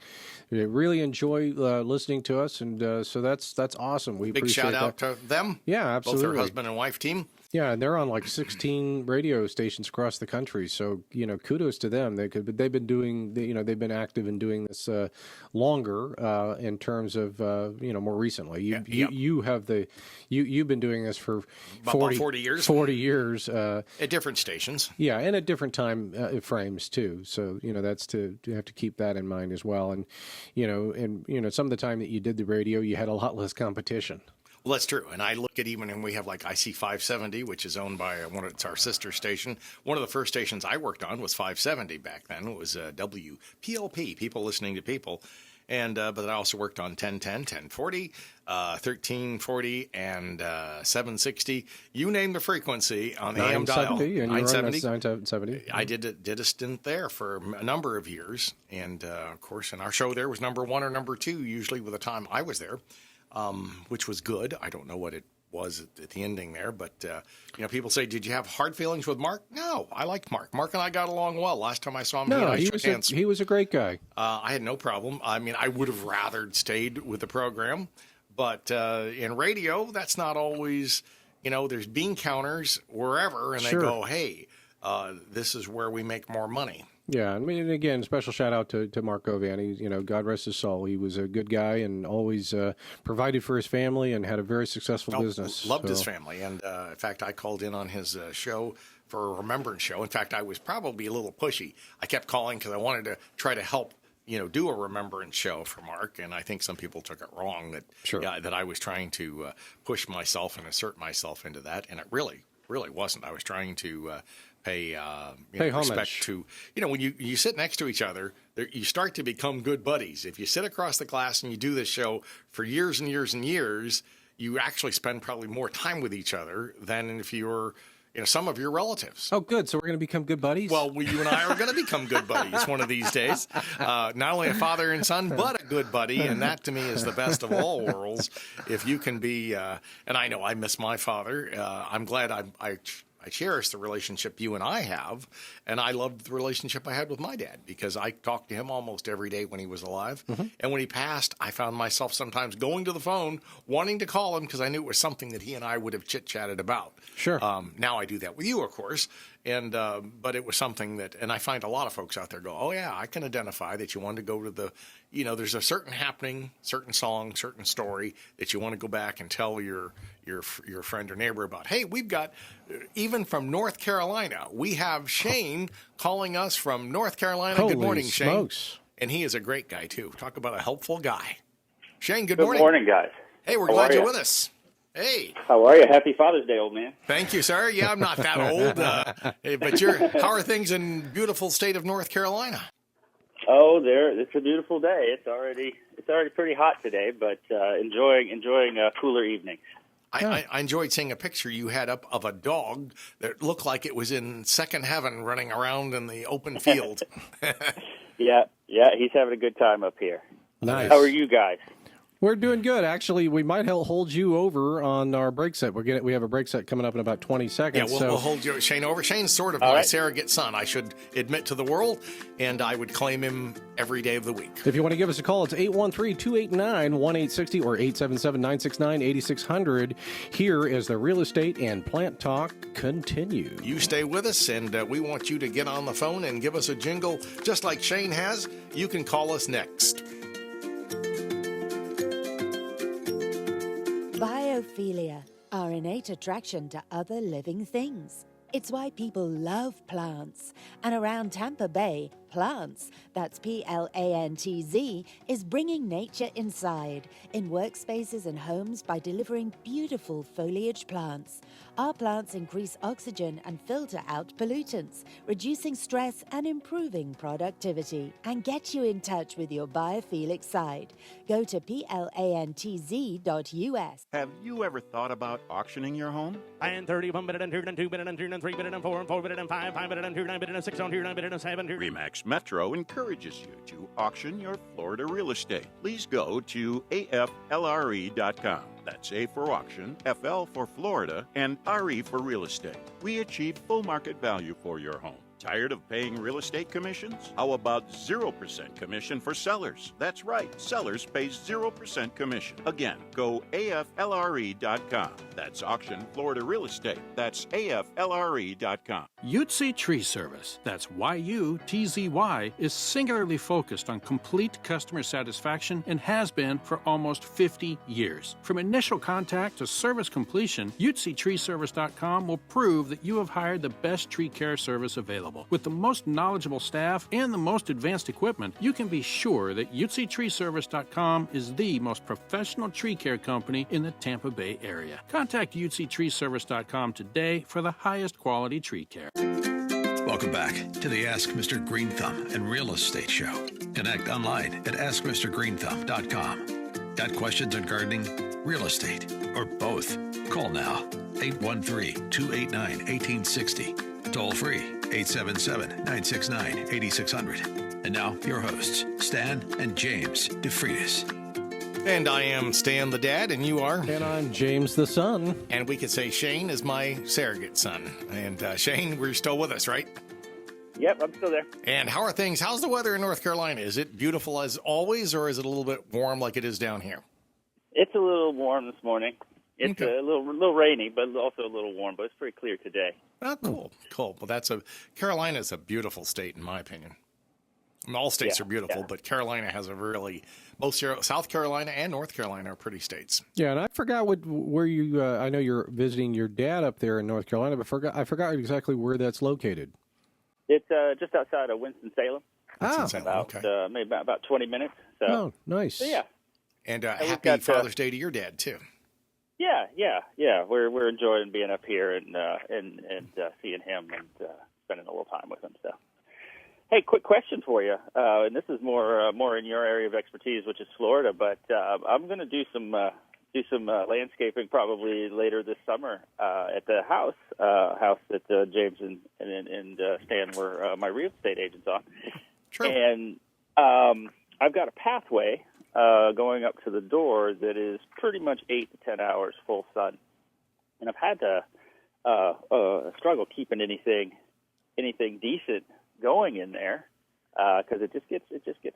they really enjoy listening to us, and so that's awesome. We big appreciate shout out that. to them. Yeah, absolutely. Both their husband and wife team. Yeah, and they're on like 16 radio stations across the country. So kudos to them. They've been doing they've been active in doing this longer in terms of more recently. You've been doing this for 40 years. 40 years at different stations. Yeah, and at different time frames too. So that's you have to keep that in mind as well. And some of the time that you did the radio, you had a lot less competition. Well, that's true. And I look at and we have like IC 570, which is owned by it's our sister station. One of the first stations I worked on was 570 back then. It was WPLP, People Listening to People. And but I also worked on 1010, 1040, 1340, and 760. You name the frequency on the AM dial. 970. I did a stint there for a number of years. And, of course, and our show there was number 1 or number 2, usually with the time I was there. Which was good. I don't know what it was at the ending there, but people say, "Did you have hard feelings with Mark?" No, I liked Mark. Mark and I got along well. Last time I saw him, he was a great guy. I had no problem. I mean, I would have rather stayed with the program, but in radio, that's not always. There's bean counters wherever, and they go, "Hey, this is where we make more money." Yeah, I mean, again, special shout out to Mark Govan. He, God rest his soul. He was a good guy and always provided for his family and had a very successful business. Loved his family. And, in fact, I called in on his show for a remembrance show. In fact, I was probably a little pushy. I kept calling because I wanted to try to help, do a remembrance show for Mark. And I think some people took it wrong that I was trying to push myself and assert myself into that. And it really wasn't. I was trying to pay respect to, when you sit next to each other, you start to become good buddies. If you sit across the class and you do this show for years and years and years, you actually spend probably more time with each other than if you're, some of your relatives. Oh, good. So we're going to become good buddies? Well, you and I are going to become good buddies one of these days. Not only a father and son, but a good buddy. And that, to me, is the best of all worlds. If you can be, and I know I miss my father. I'm glad I cherish the relationship you and I have, and I loved the relationship I had with my dad because I talked to him almost every day when he was alive. Mm-hmm. And when he passed, I found myself sometimes going to the phone, wanting to call him because I knew it was something that he and I would have chit-chatted about. Sure. Now I do that with you, of course. And but it was something that, and I find a lot of folks out there go, oh, yeah, I can identify that you want to go to the, there's a certain happening, certain song, certain story that you want to go back and tell your friend or neighbor about. Hey, we've got, even from North Carolina, we have Shane calling us from North Carolina. Holy good morning, smokes. Shane. And he is a great guy, too. Talk about a helpful guy. Shane, good morning. Good morning, guys. Hey, we're How glad are you're you? with us. Hey. How are you? Happy Father's Day, old man. Thank you, sir. Yeah, I'm not that old. But how are things in beautiful state of North Carolina? Oh, it's a beautiful day. It's already pretty hot today, but enjoying a cooler evening. I enjoyed seeing a picture you had up of a dog that looked like it was in second heaven running around in the open field. Yeah, he's having a good time up here. Nice. How are you guys? We're doing good. Actually, we might hold you over on our break set. We have a break set coming up in about 20 seconds. Yeah, we'll hold Shane over. Shane's sort of my surrogate son, I should admit to the world, and I would claim him every day of the week. If you want to give us a call, it's 813-289-1860 or 877-969-8600. Here as the Real Estate and Plant Talk continue. You stay with us, and we want you to get on the phone and give us a jingle just like Shane has. You can call us next. Biophilia, our innate attraction to other living things. It's why people love plants. And around Tampa Bay, Plants, that's Plantz, is bringing nature inside in workspaces and homes by delivering beautiful foliage plants. Our plants increase oxygen and filter out pollutants, reducing stress and improving productivity, and get you in touch with your biophilic side. Go to plantz.us. Have you ever thought about auctioning your home? And 30, 1 minute and 2 and 2 minute and 3 and 3 minute and 4 and 4 minute and 5 minute and 2 9 minute and 6 on 2 9 minute and 7. Remax Metro encourages you to auction your Florida real estate. Please go to aflre.com. That's A for auction, FL for Florida, and RE for real estate. We achieve full market value for your home. Tired of paying real estate commissions? How about 0% commission for sellers? That's right, sellers pay 0% commission. Again, go aflre.com. That's Auction Florida Real Estate. That's aflre.com. Utz Tree Service, that's YUTZY, is singularly focused on complete customer satisfaction and has been for almost 50 years. From initial contact to service completion, UtzTreeService.com will prove that you have hired the best tree care service available. With the most knowledgeable staff and the most advanced equipment, you can be sure that UtzTreeService.com is the most professional tree care company in the Tampa Bay area. Contact UtzTreeService.com today for the highest quality tree care. Welcome back to the Ask Mr. Greenthumb and Real Estate Show. Connect online at AskMrGreenthumb.com. Got questions on gardening, real estate, or both? Call now. 813-289-1860. Toll free, 877-969-8600. And now, your hosts, Stan and James DeFreitas. And I am Stan the dad, and you are? And I'm James the son. And we could say Shane is my surrogate son. And Shane, we're still with us, right? Yep, I'm still there. And how are things? How's the weather in North Carolina? Is it beautiful as always, or is it a little bit warm like it is down here? It's a little warm this morning. It's a little rainy, but also a little warm, but it's pretty clear today. Oh, cool. Well, Carolina's a beautiful state, in my opinion. I mean, all states are beautiful, but Carolina has both South Carolina and North Carolina are pretty states. Yeah, and I forgot where you, I know you're visiting your dad up there in North Carolina, but I forgot exactly where that's located. It's just outside of Winston-Salem. Maybe about 20 minutes. So. Oh, nice. So, yeah. And happy Father's Day to your dad, too. Yeah. We're enjoying being up here and seeing him and spending a little time with him. So, hey, quick question for you, and this is more in your area of expertise, which is Florida. But I'm going to do some landscaping probably later this summer at the house that James and Stan were my real estate agents on. True. And I've got a pathway going up to the door that is pretty much 8 to 10 hours full sun, and I've had to struggle keeping anything decent going in there because it just gets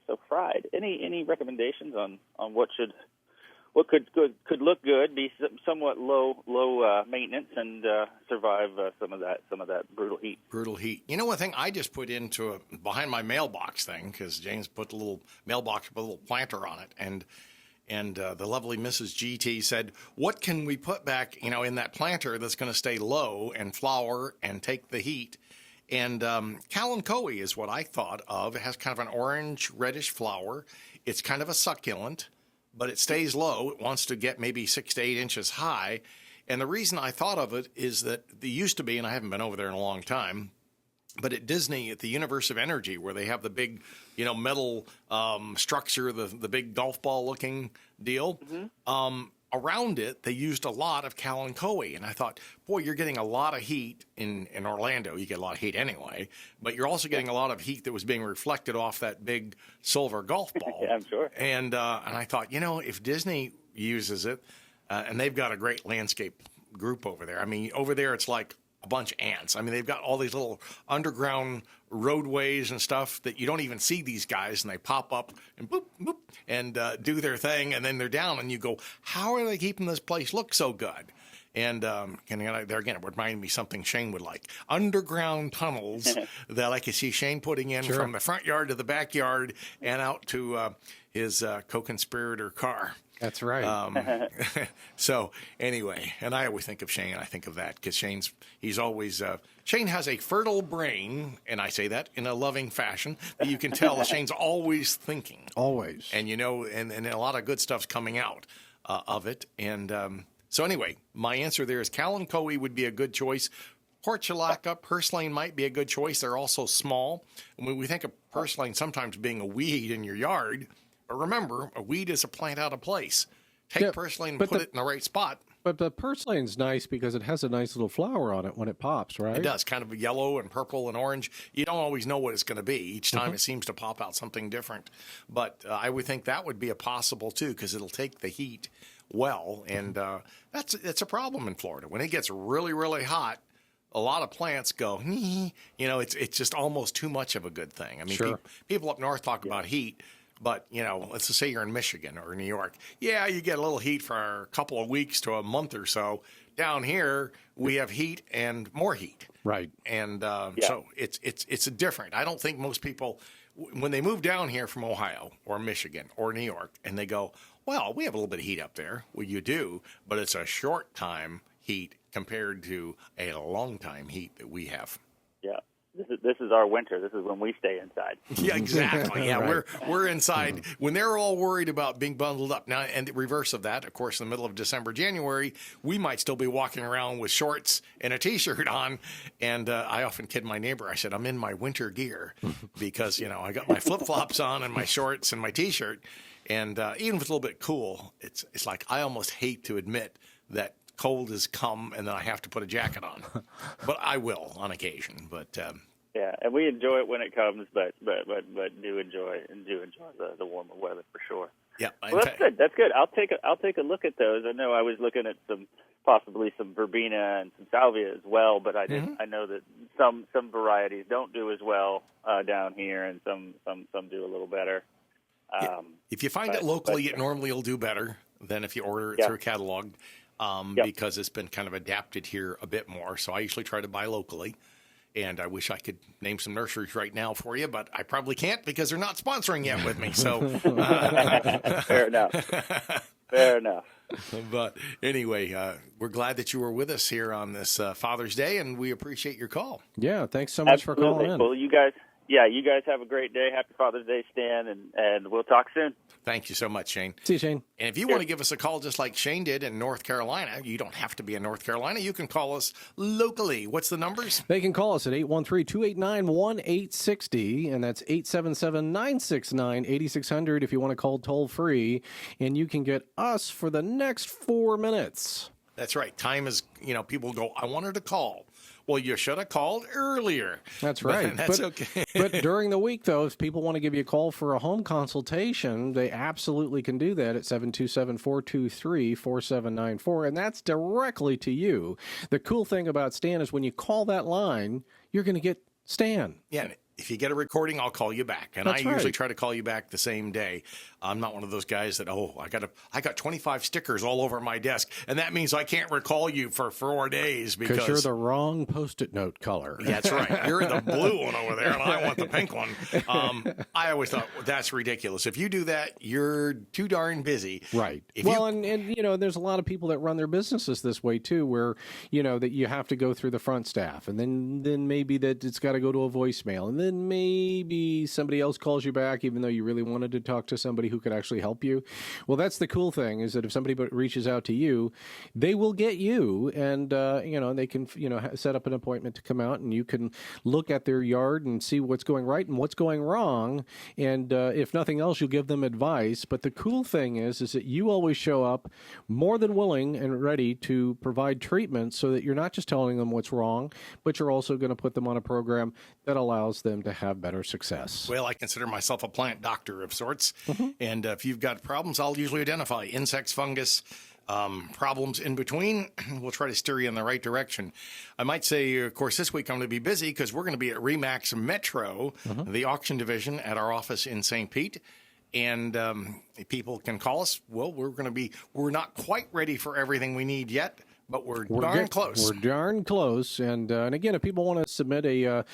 so fried. Any recommendations on what could look good, be somewhat low maintenance, and survive some of that brutal heat. Brutal heat. You know, one thing I just put into behind my mailbox thing, because James put a little mailbox with a little planter on it, and the lovely Mrs. GT said, "What can we put back, in that planter that's going to stay low and flower and take the heat?" And Kalanchoe is what I thought of. It has kind of an orange reddish flower. It's kind of a succulent. but it stays low. It wants to get maybe 6 to 8 inches high. And the reason I thought of it is that there used to be, and I haven't been over there in a long time, but at Disney, at the Universe of Energy, where they have the big, metal structure, the big golf ball looking deal, around it, they used a lot of kalanchoe. And I thought, boy, you're getting a lot of heat in Orlando. You get a lot of heat anyway, but you're also getting a lot of heat that was being reflected off that big silver golf ball. Yeah, I'm sure. And I thought, if Disney uses it, and they've got a great landscape group over there. I mean, over there, it's like a bunch of ants. I mean, they've got all these little underground roadways and stuff that you don't even see these guys, and they pop up and boop, boop, and do their thing, and then they're down, and you go, how are they keeping this place look so good? And there again, it reminded me something Shane would like. Underground tunnels that I could see Shane putting in from the front yard to the backyard and out to his co-conspirator car. That's right. So anyway, and I always think of Shane. I think of that because he's always Shane has a fertile brain, and I say that in a loving fashion. But you can tell Shane's always thinking, always, and and a lot of good stuff's coming out of it. And so anyway, my answer there is kalanchoe would be a good choice. Portulaca, purslane might be a good choice. They're also small. And when we think of purslane sometimes being a weed in your yard. But remember, a weed is a plant out of place. Take purslane and put it in the right spot. But the purslane's nice because it has a nice little flower on it when it pops, right? It does, kind of yellow and purple and orange. You don't always know what it's going to be. Each time it seems to pop out something different. But I would think that would be a possible, too, because it'll take the heat well. And that's a problem in Florida. When it gets really, really hot, a lot of plants go, it's just almost too much of a good thing. I mean, people up north talk about heat. But, let's just say you're in Michigan or New York. Yeah, you get a little heat for a couple of weeks to a month or so. Down here, we have heat and more heat. Right. And so it's different. I don't think most people, when they move down here from Ohio or Michigan or New York, and they go, well, we have a little bit of heat up there. Well, you do, but it's a short time heat compared to a long time heat that we have. Yeah. This is our winter. This is when we stay inside. Yeah, exactly. Yeah, right. we're inside. When they're all worried about being bundled up. Now, and the reverse of that, of course, in the middle of December, January, we might still be walking around with shorts and a T-shirt on. And I often kid my neighbor. I said, I'm in my winter gear because, I got my flip-flops on and my shorts and my T-shirt. And even if it's a little bit cool, it's like I almost hate to admit that cold has come and then I have to put a jacket on. But I will on occasion. But yeah, and we enjoy it when it comes, but do enjoy the warmer weather for sure. Yeah, well, that's good. That's good. I'll take a look at those. I know I was looking at possibly some verbena and some salvia as well, but I know that some varieties don't do as well down here, and some do a little better. If you find it locally, it normally will do better than if you order it through a catalog. Because it's been kind of adapted here a bit more. So I usually try to buy locally. And I wish I could name some nurseries right now for you, but I probably can't because they're not sponsoring yet with me. So Fair enough. Fair enough. But anyway, we're glad that you were with us here on this Father's Day, and we appreciate your call. Yeah, thanks so much for calling in. Well, you guys have a great day. Happy Father's Day, Stan, and we'll talk soon. Thank you so much, Shane. See you, Shane. And if you want to give us a call just like Shane did in North Carolina, you don't have to be in North Carolina. You can call us locally. What's the numbers? They can call us at 813-289-1860, and that's 877-969-8600 if you want to call toll-free, and you can get us for the next 4 minutes. That's right. Time is, people go, I wanted to call. Well, you should have called earlier. That's right. But that's okay. But during the week, though, if people want to give you a call for a home consultation, they absolutely can do that at 727-423-4794, and that's directly to you. The cool thing about Stan is when you call that line, you're going to get Stan. Yeah, if you get a recording, I'll call you back. And That's I usually try to call you back the same day. I'm not one of those guys that, I got 25 stickers all over my desk, and that means I can't recall you for 4 days because you're the wrong Post-it note color. That's right. You're the blue one over there, and I want the pink one. I always thought, that's ridiculous. If you do that, you're too darn busy. Right. And there's a lot of people that run their businesses this way, too, where, that you have to go through the front staff, and then maybe that it's got to go to a voicemail, and then maybe somebody else calls you back, even though you really wanted to talk to somebody who could actually help you. Well, that's the cool thing, is that if somebody reaches out to you, they will get you, and they can set up an appointment to come out, and you can look at their yard and see what's going right and what's going wrong. And if nothing else, you'll give them advice. But the cool thing is that you always show up more than willing and ready to provide treatment, so that you're not just telling them what's wrong, but you're also going to put them on a program that allows them to have better success. Well, I consider myself a plant doctor of sorts. And if you've got problems, I'll usually identify insects, fungus, problems in between. We'll try to steer you in the right direction. I might say, of course, this week I'm going to be busy because we're going to be at Remax Metro, the auction division, at our office in St. Pete. And people can call us. Well, we're not quite ready for everything we need yet, but we're darn close. We're darn close. And again, if people want to submit a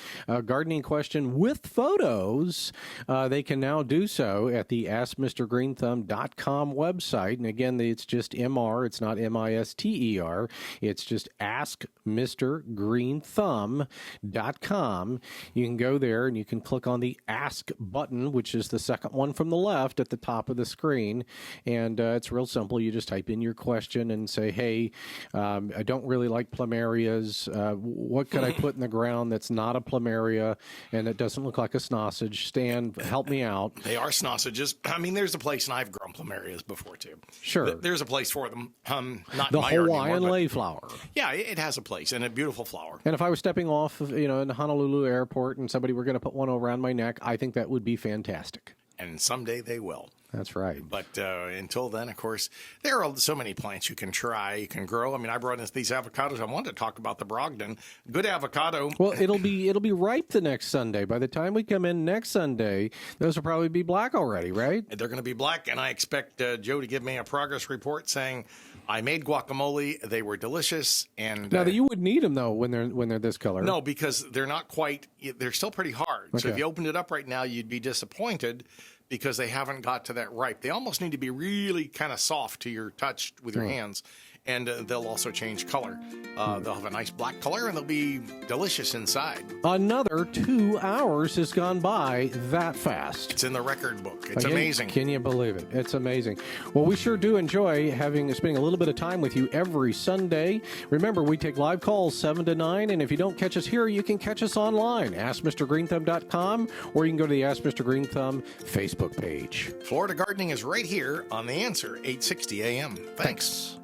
gardening question with photos, they can now do so at the AskMrGreenthumb.com website. And again, it's just MR. It's not MISTER. It's just AskMrGreenthumb.com. You can go there and you can click on the Ask button, which is the second one from the left at the top of the screen. And it's real simple. You just type in your question and say, hey, I don't really like Plumerias. What could I put in the ground that's not a Plumeria and it doesn't look like a Snausage? Stan, help me out. They are Snausages. I mean, there's a place, and I've grown Plumerias before, too. Sure. There's a place for them. Not the in my yard Hawaiian anymore, Layflower. Yeah, it has a place, and a beautiful flower. And if I was stepping off, in Honolulu airport and somebody were going to put one around my neck, I think that would be fantastic. And someday they will. That's right. But until then, of course, there are so many plants you can try, you can grow. I mean, I brought in these avocados. I wanted to talk about the Brogdon. Good avocado. Well, it'll be ripe the next Sunday. By the time we come in next Sunday, those will probably be black already, right? They're going to be black, and I expect Joe to give me a progress report saying I made guacamole. They were delicious. And now you wouldn't eat them though when they're this color. No, because they're not quite. They're still pretty hard. Okay. So if you opened it up right now, you'd be disappointed, because they haven't got to that ripe. They almost need to be really kind of soft to your touch with your hands, and they'll also change color. They'll have a nice black color, and they'll be delicious inside. Another 2 hours has gone by that fast. It's in the record book. It's amazing. Can you believe it? It's amazing. Well, we sure do enjoy spending a little bit of time with you every Sunday. Remember, we take live calls 7 to 9, and if you don't catch us here, you can catch us online, AskMrGreenthumb.com, or you can go to the Ask Mr. Greenthumb Facebook page. Florida Gardening is right here on The Answer, 860 AM. Thanks.